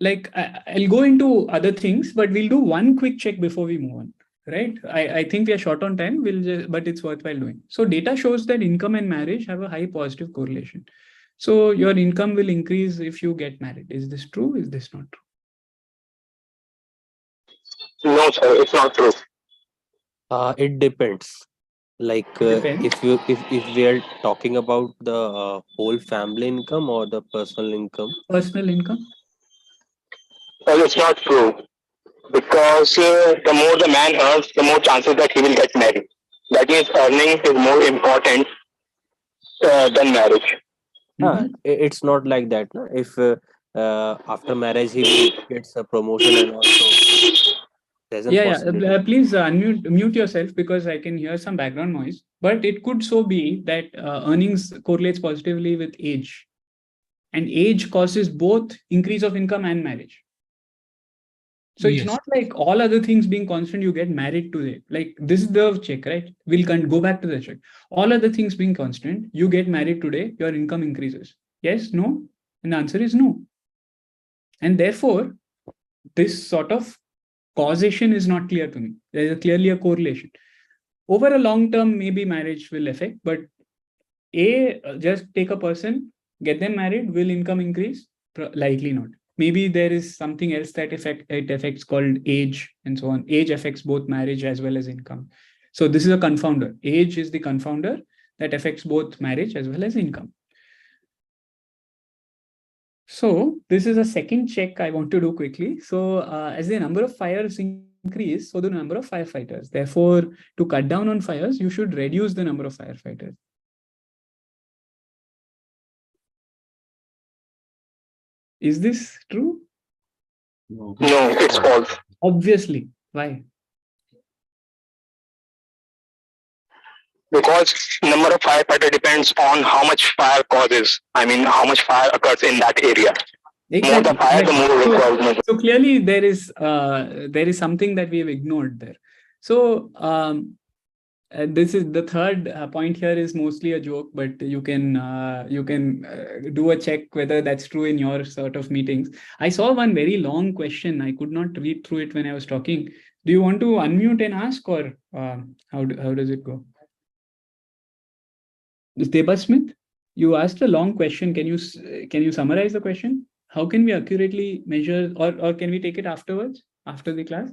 like I'll go into other things, but we'll do one quick check before we move on. Right? I think we are short on time, but it's worthwhile doing. So data shows that income and marriage have a high positive correlation. So your income will increase if you get married. Is this true? Is this not true? No, sir, it's not true. It depends. Like if we are talking about the whole family income or the personal income. Personal income. Well, it's not true. Because the more the man earns, the more chances that he will get married. That means earning is more important than marriage. It's not like that. No? If after marriage he gets a promotion and also there's a possibility. Please mute yourself because I can hear some background noise. But it could so be that earnings correlates positively with age, and age causes both increase of income and marriage. So it's not like all other things being constant, you get married today. Like this is the check, right? We'll go back to the check. All other things being constant, you get married today, your income increases. Yes, no? And the answer is no. And therefore, this sort of causation is not clear to me. There's clearly a correlation. Over a long term, maybe marriage will affect, but just take a person, get them married, will income increase? Likely not. Maybe there is something else that it affects called age and so on. Age affects both marriage as well as income. So this is a confounder. Age is the confounder that affects both marriage as well as income. So this is a second check I want to do quickly. So as the number of fires increase, so the number of firefighters. Therefore, to cut down on fires, you should reduce the number of firefighters. Is this true? No, it's false. Obviously. Why? Because number of firefighter depends on how much fire causes. I mean, how much fire occurs in that area. Exactly. More the fire, the more so clearly there is something that we have ignored there. So this is the third point here is mostly a joke, but you can do a check whether that's true in your sort of meetings. I saw one very long question. I could not read through it when I was talking. Do you want to unmute and ask, or how does it go? Debias Smith, you asked a long question. Can you summarize the question? How can we accurately measure, or can we take it afterwards, after the class?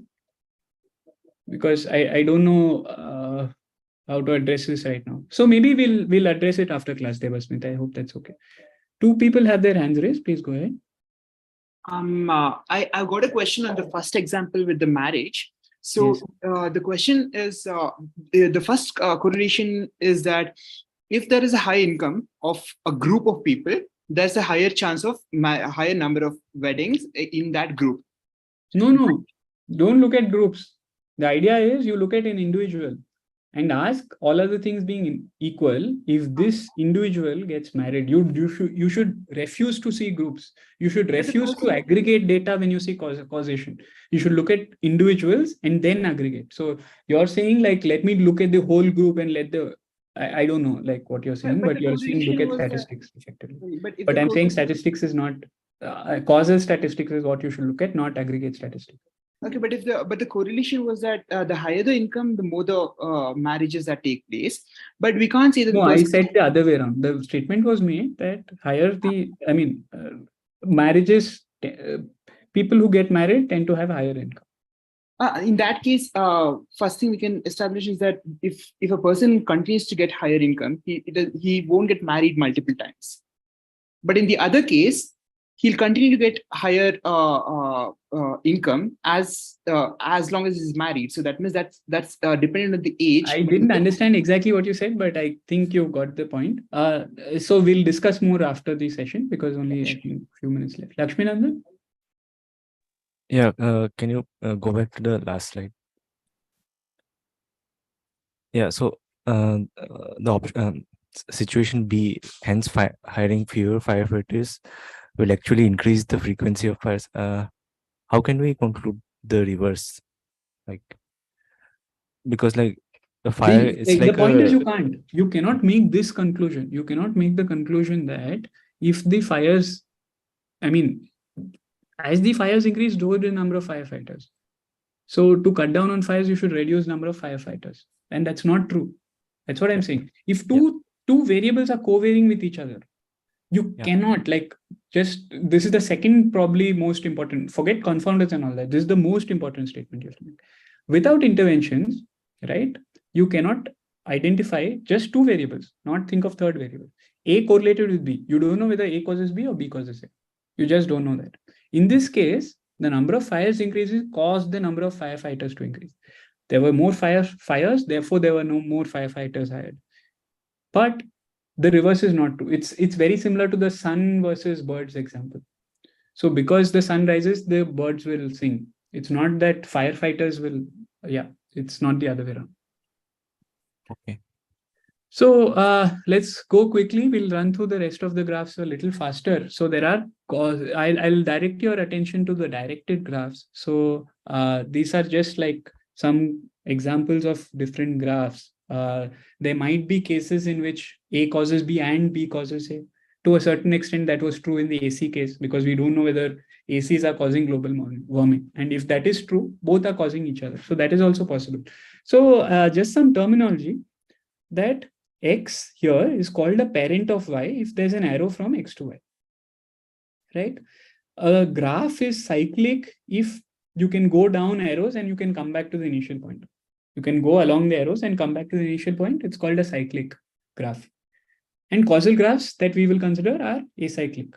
Because I don't know how to address this right now. So maybe we'll address it after class, Debias Smith. I hope that's okay. Two people have their hands raised. Please go ahead. I've got a question on the first example with the marriage. So yes. The question is, the first correlation is that if there is a high income of a group of people, there's a higher chance of higher number of weddings in that group. No, don't look at groups. The idea is you look at an individual and ask, all other things being equal, if this individual gets married, you should refuse to see groups. You should refuse to aggregate data when you see causation. You should look at individuals and then aggregate. So you're saying like, let me look at the whole group and let the, I don't know like what you're saying, but you're saying look at statistics effectively. But I'm saying statistics is not, causal statistics is what you should look at, not aggregate statistics. Okay, but the correlation was that the higher the income, the more the marriages that take place. But we can't say that. No, I said the other way around. The statement was made that higher the, marriages, people who get married tend to have higher income. In that case, first thing we can establish is that if a person continues to get higher income, he won't get married multiple times. But in the other case, he'll continue to get higher income as long as he's married. So that means that's dependent on the age. I didn't understand exactly what you said, but I think you got the point. So we'll discuss more after the session because only I think a few minutes left. Lakshminandan? Yeah, can you go back to the last slide? Yeah, so situation B, hence hiring fewer firefighters will actually increase the frequency of fires. How can we conclude the reverse? Like, because like the fire, it's like the point is you cannot make this conclusion. You cannot make the conclusion that if the fires, I mean, as the fires increase, so the number of firefighters. So to cut down on fires, you should reduce number of firefighters. And that's not true. That's what I'm saying. If two variables are co-varying with each other, you cannot this is the second probably most important. Forget confounders and all that. This is the most important statement you have to make. Without interventions, right, you cannot identify just two variables, not think of third variable. A correlated with B. You don't know whether A causes B or B causes A. You just don't know that. In this case, the number of fires increases caused the number of firefighters to increase. There were more fires, therefore there were no more firefighters hired. But the reverse is not true. It's very similar to the sun versus birds example. So because the sun rises, the birds will sing. It's not that firefighters will, it's not the other way around. Okay. So let's go quickly. We'll run through the rest of the graphs a little faster. So there are, I'll direct your attention to the directed graphs. So these are just like some examples of different graphs. There might be cases in which A causes B and B causes A. To a certain extent, that was true in the AC case, because we don't know whether ACs are causing global warming. And if that is true, both are causing each other. So that is also possible. So just some terminology, that X here is called a parent of Y if there's an arrow from X to Y, right? A graph is cyclic if you can go down arrows and you can come back to the initial point. You can go along the arrows and come back to the initial point. It's called a cyclic graph. And causal graphs that we will consider are acyclic.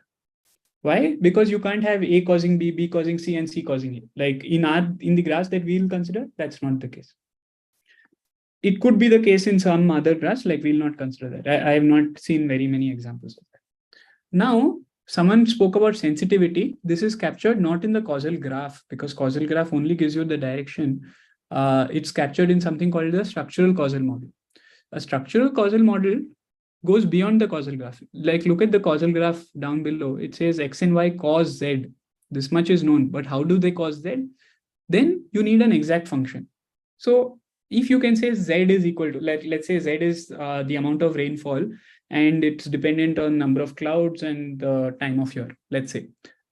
Why? Because you can't have A causing B, B causing C, and C causing A. Like in the graphs that we will consider, that's not the case. It could be the case in some other graphs, like we'll not consider that. I have not seen very many examples of that. Now, someone spoke about sensitivity. This is captured not in the causal graph, because causal graph only gives you the direction. It's captured in something called the structural causal model. A structural causal model goes beyond the causal graph. Like look at the causal graph down below. It says X and Y cause Z. This much is known, but how do they cause Z? Then you need an exact function. So if you can say Z is equal to, let's say Z is the amount of rainfall, and it's dependent on number of clouds and the time of year, let's say.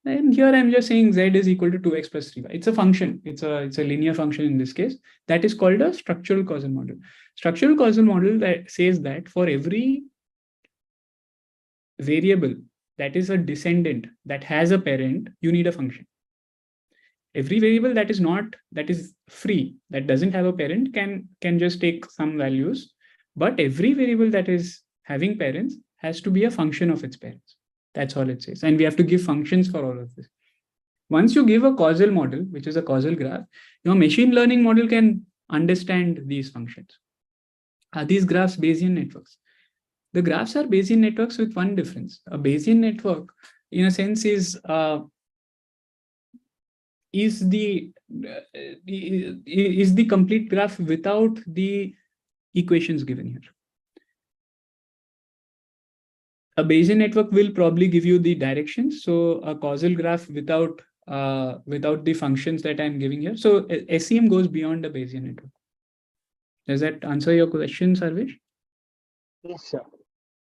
And here I'm just saying Z is equal to 2x plus 3y. It's a function. It's a linear function in this case. That is called a structural causal model. Structural causal model that says that for every variable that is a descendant that has a parent, you need a function. Every variable that is free, that doesn't have a parent, can just take some values. But every variable that is having parents has to be a function of its parents. That's all it says. And we have to give functions for all of this. Once you give a causal model, which is a causal graph, your machine learning model can understand these functions. Are these graphs Bayesian networks? The graphs are Bayesian networks with one difference. A Bayesian network, in a sense, is the complete graph without the equations given here. A Bayesian network will probably give you the directions. So a causal graph without the functions that I'm giving here. So SEM goes beyond a Bayesian network. Does that answer your question, Sarvesh? Yes, sir.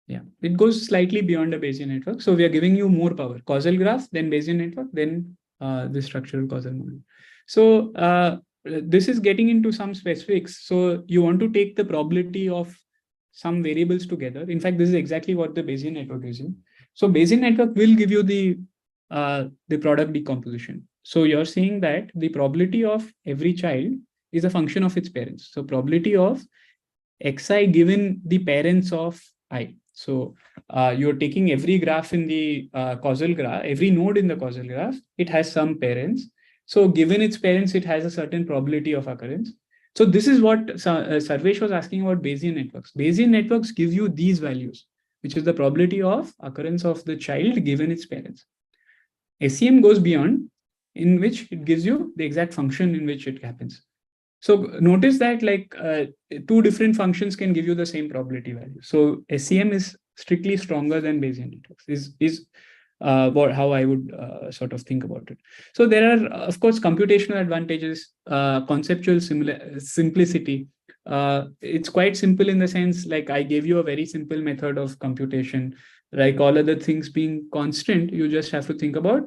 Yeah, it goes slightly beyond a Bayesian network. So we are giving you more power. Causal graph, then Bayesian network, then the structural causal model. So this is getting into some specifics. So you want to take the probability of some variables together. In fact, this is exactly what the Bayesian network is in. So Bayesian network will give you the product decomposition. So you're saying that the probability of every child is a function of its parents. So probability of xi given the parents of I. So you're taking every graph in the causal graph, every node in the causal graph, it has some parents. So given its parents, it has a certain probability of occurrence. So this is what Sarvesh was asking about Bayesian networks. Bayesian networks give you these values, which is the probability of occurrence of the child given its parents. SEM goes beyond, in which it gives you the exact function in which it happens. So notice that like two different functions can give you the same probability value. So SEM is strictly stronger than Bayesian networks is how I would sort of think about it. So there are, of course, computational advantages, conceptual simplicity. It's quite simple in the sense, like I gave you a very simple method of computation, like all other things being constant, you just have to think about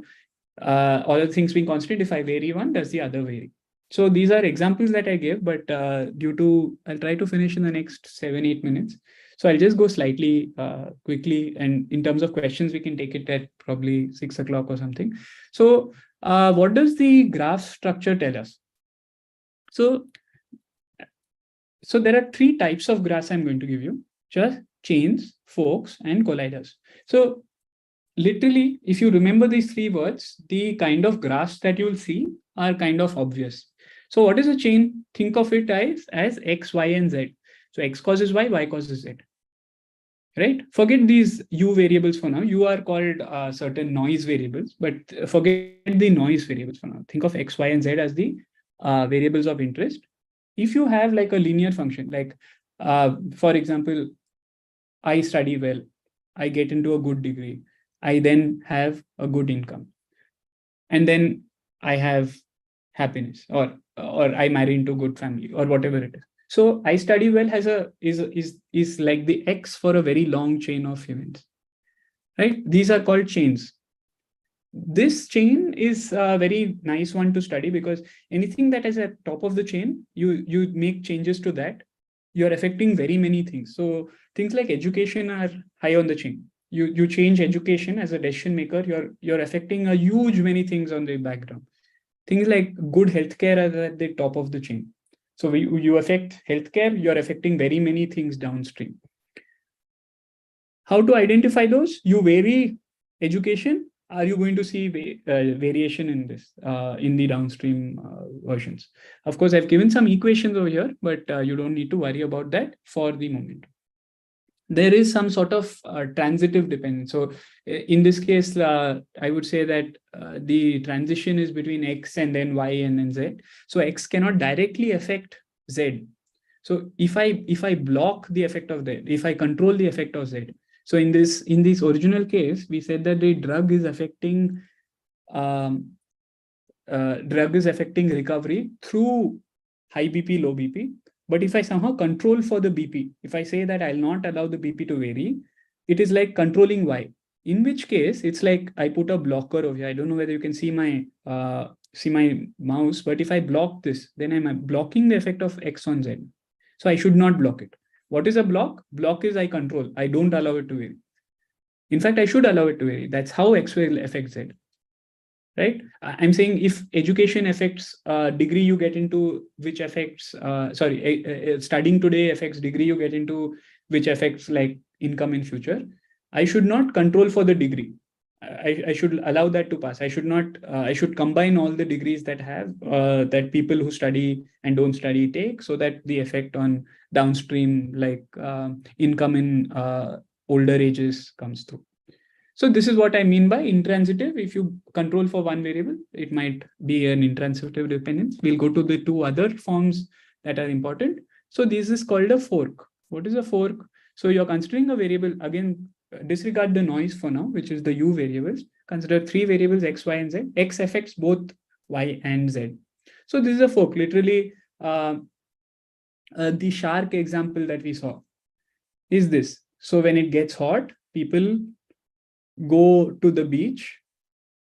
all other things being constant. If I vary one, does the other vary? So these are examples that I gave, but I'll try to finish in the next 7-8 minutes. So I'll just go slightly quickly, and in terms of questions, we can take it at probably 6 o'clock or something. So what does the graph structure tell us? So there are 3 types of graphs I'm going to give you: just chains, forks, and colliders. So literally, if you remember these 3 words, the kind of graphs that you'll see are kind of obvious. So what is a chain? Think of it as X, Y, and Z. So X causes Y, Y causes Z. Right? Forget these U variables for now. U are called certain noise variables, but forget the noise variables for now. Think of X, Y, and Z as the variables of interest. If you have like a linear function, like for example, I study well, I get into a good degree, I then have a good income, and then I have happiness, or I marry into a good family, or whatever it is. So I study well is like the X for a very long chain of events, right? These are called chains. This chain is a very nice one to study, because anything that is at top of the chain, you make changes to that, you're affecting very many things. So things like education are high on the chain. You change education as a decision maker, you're affecting a huge many things on the background. Things like good healthcare are at the top of the chain. So you affect healthcare, you're affecting very many things downstream. How to identify those? You vary education. Are you going to see variation in this in the downstream versions? Of course, I've given some equations over here, but you don't need to worry about that for the moment. There is some sort of transitive dependence. So in this case, I would say that the transition is between X and then Y and then Z. So X cannot directly affect Z. So if I block the effect of Z, if I control the effect of Z, so in this original case, we said that the drug is affecting recovery through high BP, low BP. But if I somehow control for the BP, if I say that I'll not allow the BP to vary, it is like controlling Y. In which case, it's like I put a blocker over here. I don't know whether you can see my mouse, but if I block this, then I'm blocking the effect of X on Z. So I should not block it. What is a block? Block is I control. I don't allow it to vary. In fact, I should allow it to vary. That's how X will affect Z. Right? I'm saying if education affects degree you get into, which affects, studying today affects degree you get into, which affects like income in future, I should not control for the degree. I should allow that to pass. I should not, I should combine all the degrees that have, that people who study and don't study take, so that the effect on downstream, like income in older ages comes through. So this is what I mean by intransitive. If you control for one variable, it might be an intransitive dependence. We'll go to the 2 other forms that are important. So this is called a fork. What is a fork? So you're considering a variable, again, disregard the noise for now, which is the U variables. Consider 3 variables, X, Y, and Z. X affects both Y and Z. So this is a fork, literally the shark example that we saw is this. So when it gets hot, people go to the beach,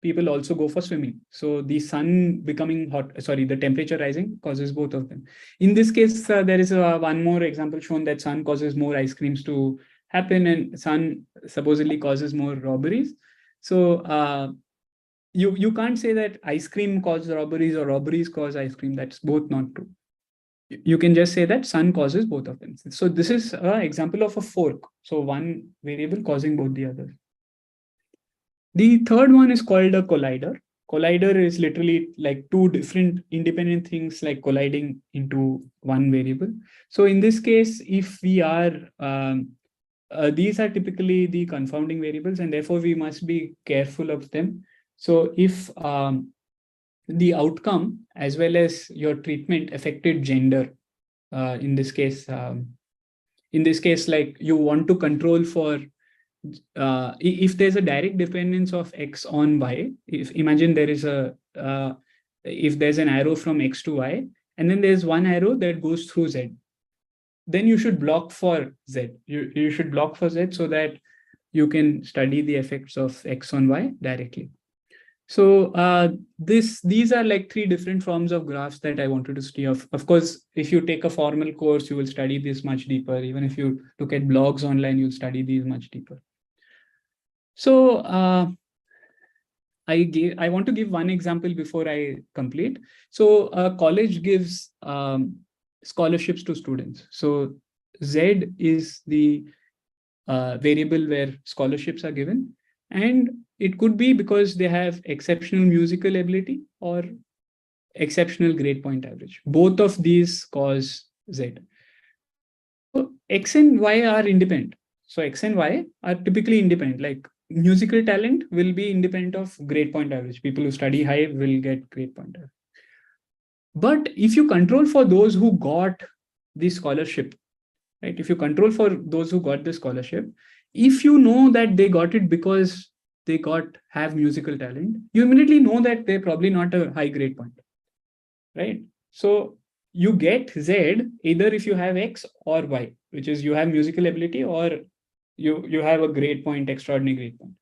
people also go for swimming. So the sun becoming hot, the temperature rising causes both of them. In this case, there is one more example shown that sun causes more ice creams to happen, and sun supposedly causes more robberies. So you can't say that ice cream causes robberies or robberies cause ice cream. That's both not true. You can just say that sun causes both of them. So this is an example of a fork. So one variable causing both the others. The third one is called a collider. Collider is literally like 2 different independent things like colliding into one variable. So in this case, if we are, these are typically the confounding variables, and therefore we must be careful of them. So if the outcome as well as your treatment affected gender. In this case, like you want to control for if there's a direct dependence of X on Y. If imagine there is if there's an arrow from X to Y, and then there's one arrow that goes through Z, then you should block for Z. You should block for Z so that you can study the effects of X on Y directly. So these are like three different forms of graphs that I wanted to study. Of course, if you take a formal course, you will study this much deeper. Even if you look at blogs online, you'll study these much deeper. So I want to give one example before I complete. So college gives scholarships to students. So Z is the variable where scholarships are given. And it could be because they have exceptional musical ability or exceptional grade point average. Both of these cause Z. So X and Y are independent. So X and Y are typically independent. Like musical talent will be independent of grade point average. People who study high will get grade point average. But if you control for those who got the scholarship, right? If you control for those who got the scholarship, if you know that they got it because they have musical talent, you immediately know that they're probably not a high grade point, right? So you get Z either if you have X or Y, which is you have musical ability or you have a grade point, extraordinary grade point.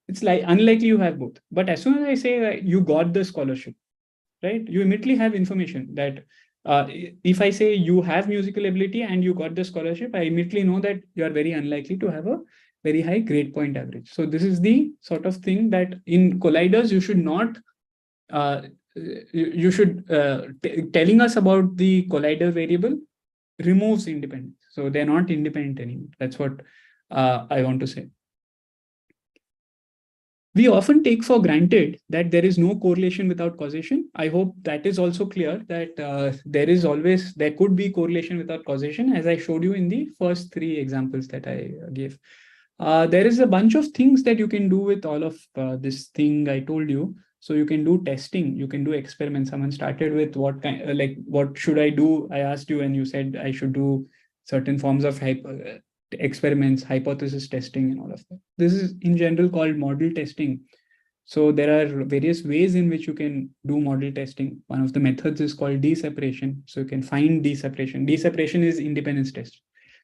It's like unlikely you have both. But as soon as I say that you got the scholarship, right, you immediately have information that if I say you have musical ability and you got the scholarship, I immediately know that you are very unlikely to have a very high grade point average. So this is the sort of thing that in colliders, you should not, telling us about the collider variable removes independence. So they're not independent anymore. That's what I want to say. We often take for granted that there is no correlation without causation. I hope that is also clear that there could be correlation without causation, as I showed you in the first three examples that I gave. There is a bunch of things that you can do with all of this thing I told you. So you can do testing, you can do experiments. Someone started with what should I do? I asked you and you said I should do certain forms of experiments, hypothesis testing and all of that. This is in general called model testing. So there are various ways in which you can do model testing. One of the methods is called D-separation. So you can find D-separation. D-separation is independence test.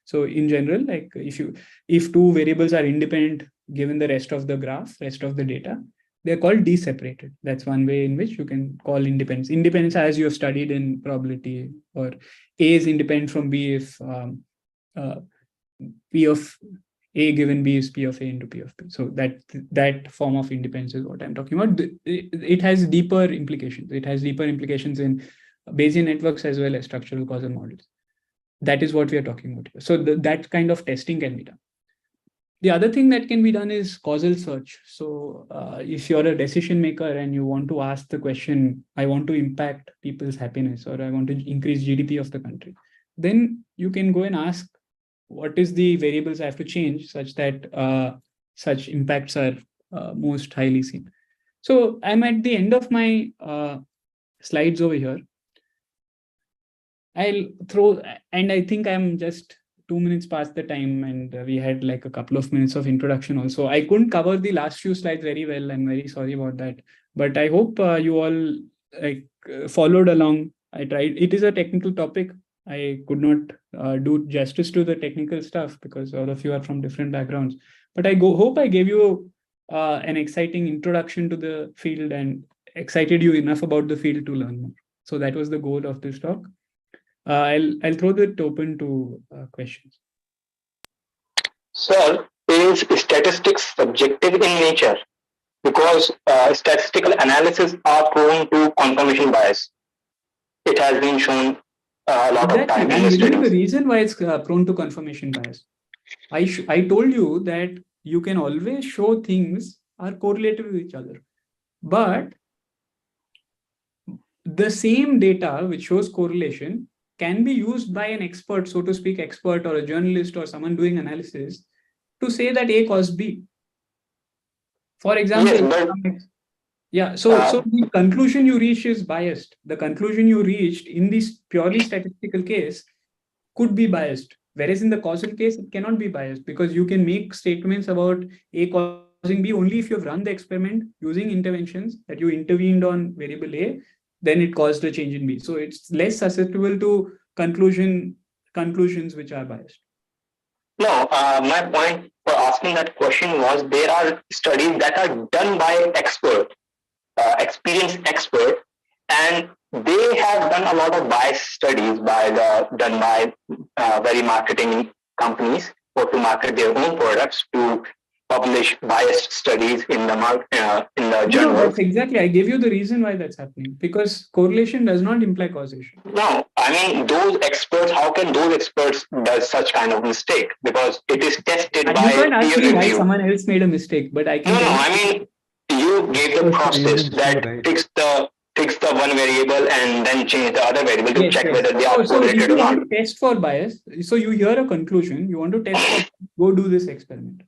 So in general, like if two variables are independent given the rest of the graph, rest of the data, they're called D-separated. That's one way in which you can call independence. Independence as you have studied in probability, or A is independent from B if P of A given B is P of A into P of B. So that form of independence is what I'm talking about. It has deeper implications. It has deeper implications in Bayesian networks as well as structural causal models. That is what we are talking about here. So that kind of testing can be done. The other thing that can be done is causal search. So if you're a decision maker and you want to ask the question, I want to impact people's happiness or I want to increase GDP of the country, then you can go and ask, what is the variables I have to change such that such impacts are most highly seen. So I'm at the end of my slides over here. I'll throw, and I think I'm just 2 minutes past the time, and we had like a couple of minutes of introduction also. I couldn't cover the last few slides very well. I'm very sorry about that. But I hope you all followed along. I tried. It is a technical topic. I could not do justice to the technical stuff because all of you are from different backgrounds. But I hope I gave you an exciting introduction to the field and excited you enough about the field to learn more. So that was the goal of this talk. I'll throw it open to questions. Sir, is statistics subjective in nature? Because statistical analysis are prone to confirmation bias. It has been shown a lot of time. I'm giving you the reason why it's prone to confirmation bias. I told you that you can always show things are correlated with each other. But the same data which shows correlation can be used by an expert, so to speak, expert or a journalist or someone doing analysis to say that A caused B. For example, Yeah, so the conclusion you reach is biased. The conclusion you reached in this purely statistical case could be biased. Whereas in the causal case, it cannot be biased because you can make statements about A causing B only if you've run the experiment using interventions that you intervened on variable A, then it caused a change in B. So it's less susceptible to conclusions which are biased. No, my point for asking that question was there are studies that are done by experienced expert, and they have done a lot of bias studies done by very marketing companies or to market their own products to publish biased studies in the journal. No, that's exactly. I gave you the reason why that's happening because correlation does not imply causation. No, I mean those experts. How can those experts do such kind of mistake? Because it is tested by you can't ask peer me why review. someone else made a mistake, but I can. No, I mean you gave the process that fix the one variable and then change the other variable to check whether they are So if correlated you or not. want to test for bias, so you hear a conclusion, you want to test for, go do this experiment.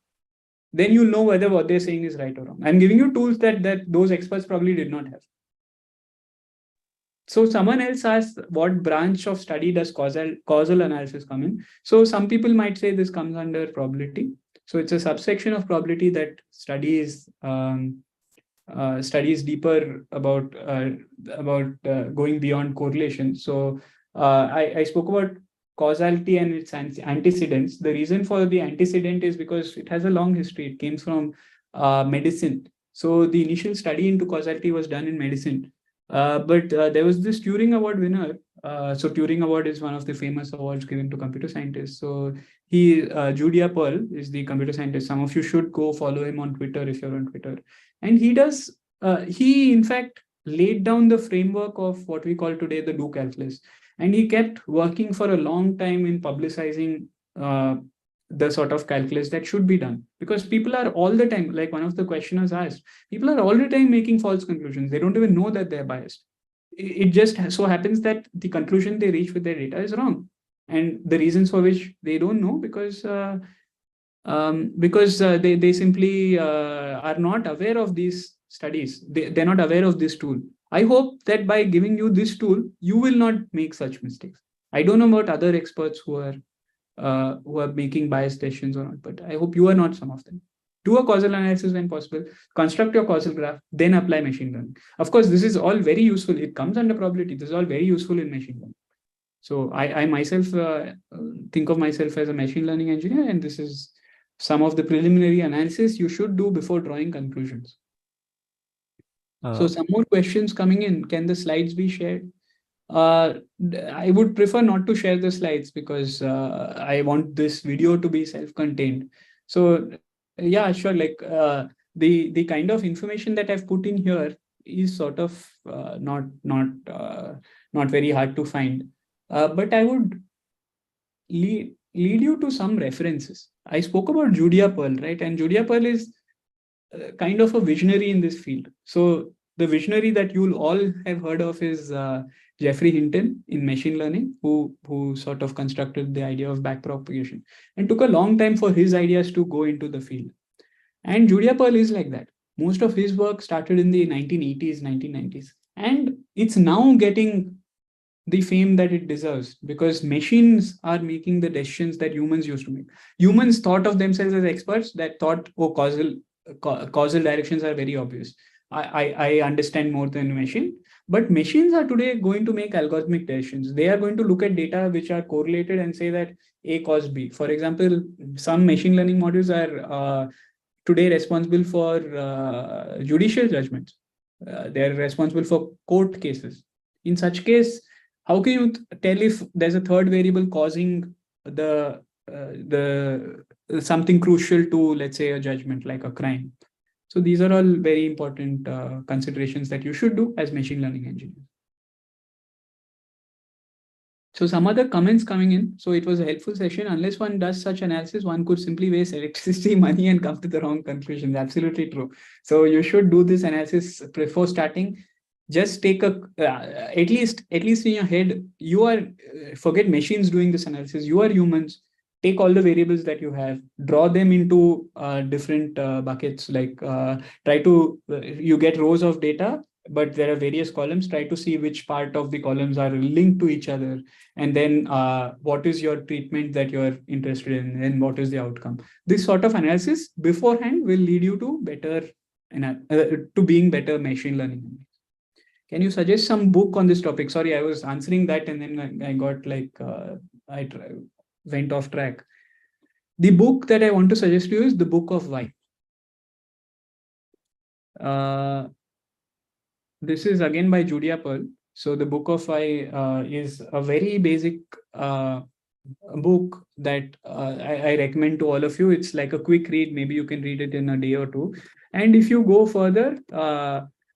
Then you'll know whether what they're saying is right or wrong. I'm giving you tools that those experts probably did not have. So someone else asked what branch of study does causal analysis come in? So some people might say this comes under probability. So it's a subsection of probability that studies deeper about going beyond correlation. So I spoke about causality and its antecedents. The reason for the antecedent is because it has a long history. It came from medicine. So the initial study into causality was done in medicine. But there was this Turing Award winner. So Turing Award is one of the famous awards given to computer scientists. So Julia Pearl is the computer scientist. Some of you should go follow him on Twitter if you're on Twitter. And he in fact laid down the framework of what we call today the do calculus. And he kept working for a long time in publicizing the sort of calculus that should be done. Because people are all the time, like one of the questioners asked, people are all the time making false conclusions. They don't even know that they're biased. It just so happens that the conclusion they reach with their data is wrong. And the reasons for which they don't know because they simply are not aware of these studies. They're not aware of this tool. I hope that by giving you this tool, you will not make such mistakes. I don't know about other experts who are making biased decisions or not, but I hope you are not some of them. Do a causal analysis when possible, construct your causal graph, then apply machine learning. Of course, this is all very useful. It comes under probability. This is all very useful in machine learning. So I myself think of myself as a machine learning engineer, and this is some of the preliminary analysis you should do before drawing conclusions. So some more questions coming in. Can the slides be shared? I would prefer not to share the slides because I want this video to be self-contained. So yeah, sure. Like the kind of information that I've put in here is sort of not very hard to find. But I would lead you to some references. I spoke about Julia Pearl, right? And Julia Pearl is kind of a visionary in this field. So the visionary that you'll all have heard of is Geoffrey Hinton in machine learning, who sort of constructed the idea of backpropagation and took a long time for his ideas to go into the field. And Julia Pearl is like that. Most of his work started in the 1980s, 1990s. And it's now getting the fame that it deserves because machines are making the decisions that humans used to make. Humans thought of themselves as experts that thought, oh, causal directions are very obvious. I understand more than a machine. But machines are today going to make algorithmic decisions. They are going to look at data which are correlated and say that A caused B. For example, some machine learning models are today responsible for judicial judgments. They're responsible for court cases. In such case, how can you tell if there's a third variable causing the something crucial to, let's say, a judgment like a crime? So these are all very important considerations that you should do as machine learning engineers. So some other comments coming in. So it was a helpful session. Unless one does such analysis, one could simply waste electricity, money, and come to the wrong conclusions. Absolutely true. So you should do this analysis before starting. Just take a at least in your head. You are forget machines doing this analysis. You are humans. take all the variables that you have, draw them into different buckets, like you get rows of data, but there are various columns. Try to see which part of the columns are linked to each other, and then what is your treatment that you're interested in, and what is the outcome. This sort of analysis beforehand will lead you to being better machine learning. Can you suggest some book on this topic? Sorry, I was answering that and then I got went off track. The book that I want to suggest to you is The Book of Why. This is again by Julia Pearl. So The Book of Why is a very basic book that I recommend to all of you. It's like a quick read. Maybe you can read it in a day or two. And if you go further,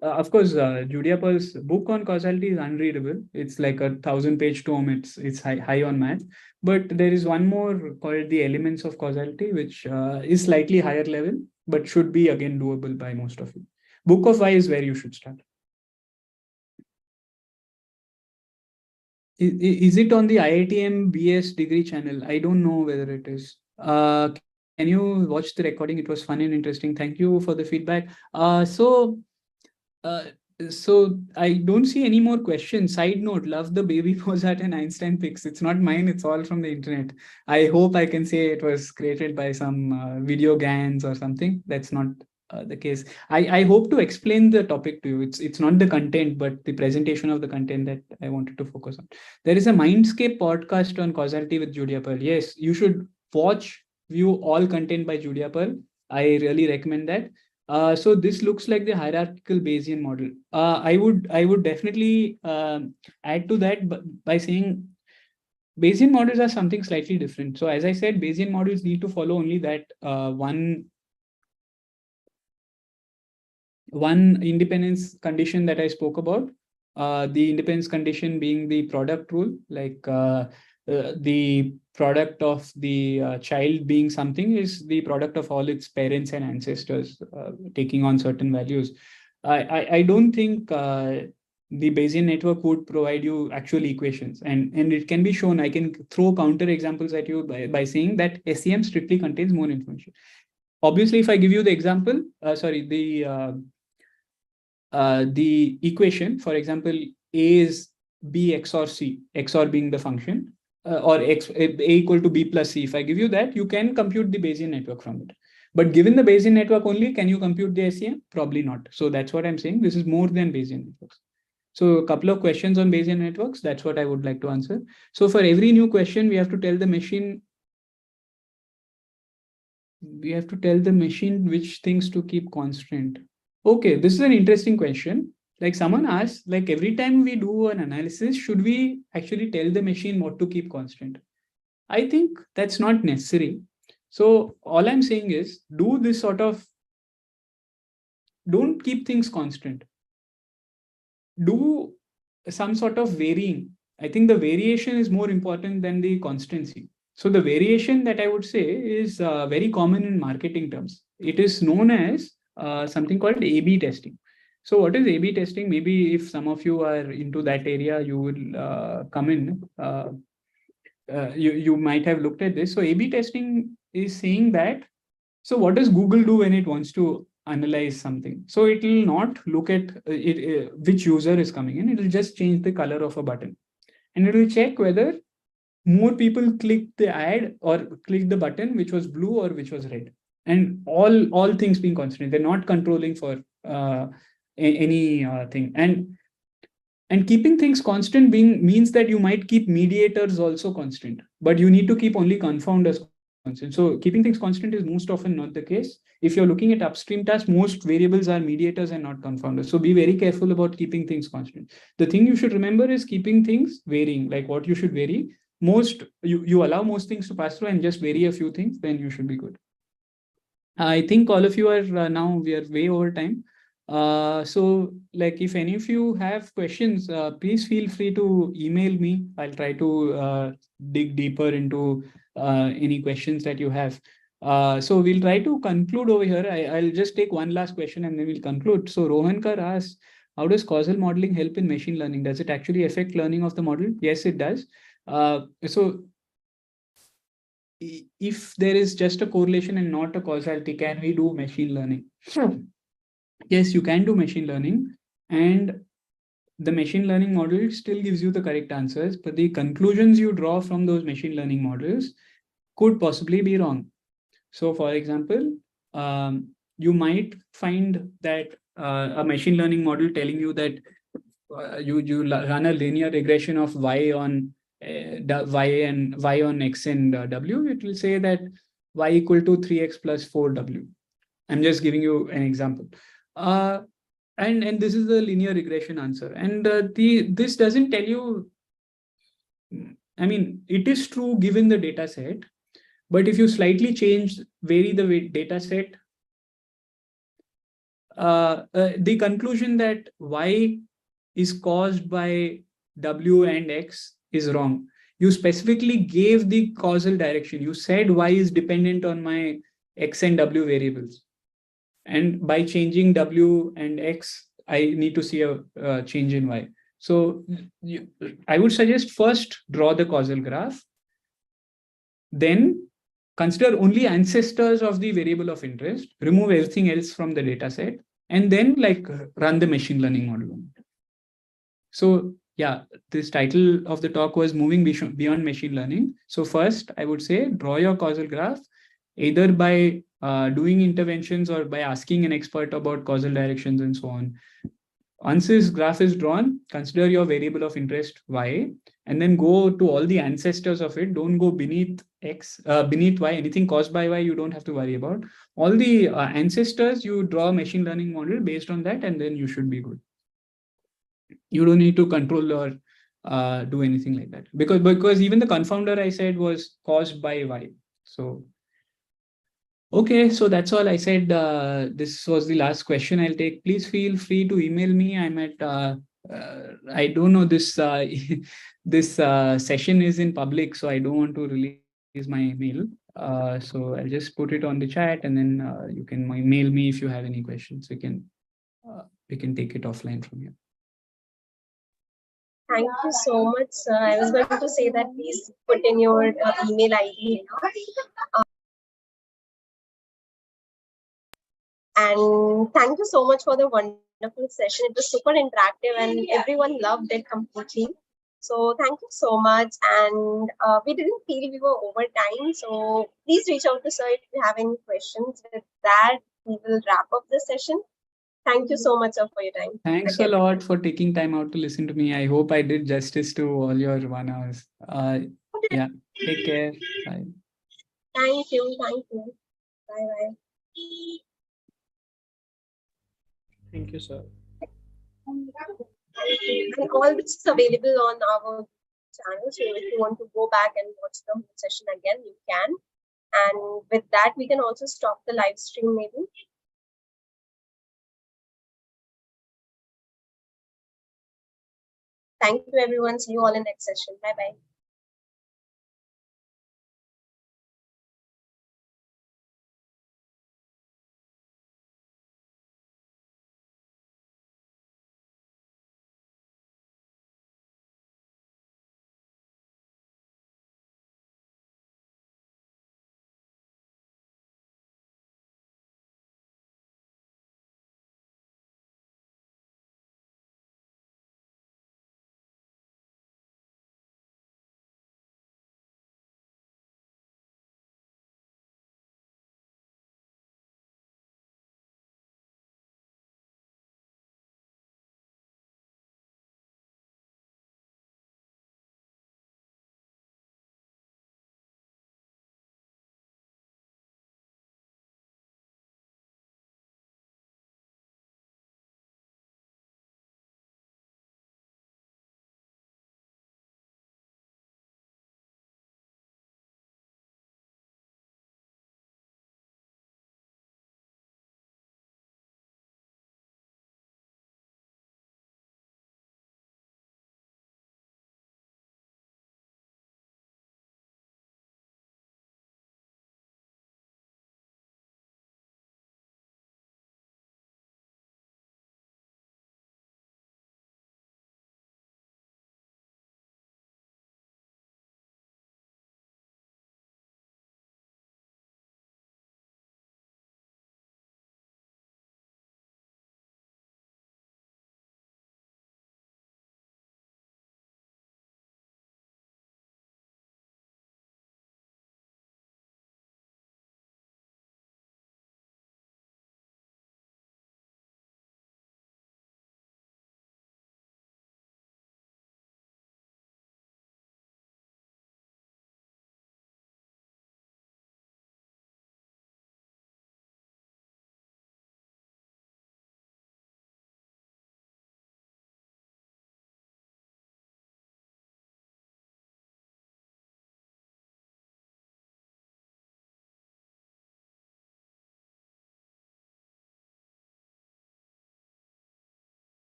of course, Julia Pearl's book on causality is unreadable. It's like a 1,000-page tome. It's high on math. But there is one more called The Elements of Causality, which is slightly higher level, but should be again doable by most of you. Book of Why is where you should start. Is it on the IITM BS degree channel? I don't know whether it is. Can you watch the recording? It was fun and interesting. Thank you for the feedback. So I don't see any more questions. Side note, love the baby Mozart and Einstein pics. It's not mine. It's all from the internet. I hope I can say it was created by some video GANs or something. That's not the case. I hope to explain the topic to you. It's not the content, but the presentation of the content that I wanted to focus on. There is a Mindscape podcast on causality with Julia Pearl. Yes, you should view all content by Julia Pearl. I really recommend that. So this looks like the hierarchical Bayesian model. I would definitely add to that by saying Bayesian models are something slightly different. So as I said, Bayesian models need to follow only that one independence condition that I spoke about. The independence condition being the product rule, like the product of the child being something is the product of all its parents and ancestors taking on certain values. I don't think the Bayesian network would provide you actual equations, and it can be shown. I can throw counter examples at you by saying that SEM strictly contains more information. Obviously, if I give you the example, the equation, for example, A is B XOR C, XOR being the function, or A equal to B plus C. If I give you that, you can compute the Bayesian network from it. But given the Bayesian network only, can you compute the SEM? Probably not. So that's what I'm saying. This is more than Bayesian networks. So a couple of questions on Bayesian networks. That's what I would like to answer. So for every new question, we have to tell the machine which things to keep constant. Okay, this is an interesting question. Like someone asked, like every time we do an analysis, should we actually tell the machine what to keep constant? I think that's not necessary. So all I'm saying is do this sort of, don't keep things constant. Do some sort of varying. I think the variation is more important than the constancy. So the variation that I would say is very common in marketing terms. It is known as something called A/B testing. So what is A/B testing? Maybe if some of you are into that area, you will come in. You might have looked at this. So A/B testing is saying that, so what does Google do when it wants to analyze something? So it will not look at which user is coming in. It will just change the color of a button. And it will check whether more people click the ad or click the button which was blue or which was red. And all things being constant. They're not controlling for any thing. And keeping things constant means that you might keep mediators also constant, but you need to keep only confounders constant. So keeping things constant is most often not the case. If you're looking at upstream tasks, most variables are mediators and not confounders. So be very careful about keeping things constant. The thing you should remember is keeping things varying, like what you should vary. You allow most things to pass through and just vary a few things, then you should be good. I think all of you are now, we are way over time. So like if any of you have questions, please feel free to email me. I'll try to dig deeper into any questions that you have. So we'll try to conclude over here. I'll just take one last question and then we'll conclude. So Rohankar asks, how does causal modeling help in machine learning? Does it actually affect learning of the model? Yes, it does. So if there is just a correlation and not a causality, can we do machine learning? Yes, you can do machine learning, and the machine learning model still gives you the correct answers, but the conclusions you draw from those machine learning models could possibly be wrong. So, for example, you might find that a machine learning model telling you that you run a linear regression of y on y and y on x and w. It will say that y equal to 3x plus 4w. I'm just giving you an example. And this is the linear regression answer. And this doesn't tell you, I mean, it is true given the data set, but if you slightly vary the data set, the conclusion that y is caused by w and x is wrong. You specifically gave the causal direction. You said y is dependent on my x and w variables. And by changing w and x, I need to see a change in y. So I would suggest first draw the causal graph, then consider only ancestors of the variable of interest, remove everything else from the data set, and then run the machine learning model. So yeah, this title of the talk was moving beyond machine learning. So first, I would say draw your causal graph, either by doing interventions or by asking an expert about causal directions and so on. Once this graph is drawn, consider your variable of interest y, and then go to all the ancestors of it. Don't go beneath x, beneath y. Anything caused by y, you don't have to worry about. All the ancestors, you draw a machine learning model based on that, and then you should be good. You don't need to control or do anything like that, because even the confounder I said was caused by y. So okay, so that's all I said. This was the last question I'll take. Please feel free to email me. I'm at, I don't know, this this session is in public, so I don't want to release my mail. So I'll just put it on the chat, and then you can mail me if you have any questions. We can take it offline from here. Thank you so much, sir. I was going to say that please put in your email ID. And thank you so much for the wonderful session. It was super interactive and everyone loved it completely. So thank you so much. And we didn't feel we were over time. So please reach out to sir if you have any questions. With that, we will wrap up the session. Thank you so much, sir, for your time. Thanks a lot for taking time out to listen to me. I hope I did justice to all your 1 hours. Yeah, take care. Bye. Thank you. Thank you. Bye-bye. Thank you, sir. And all this is available on our channel. So if you want to go back and watch the whole session again, you can. And with that, we can also stop the live stream maybe. Thank you, everyone. See you all in next session. Bye-bye.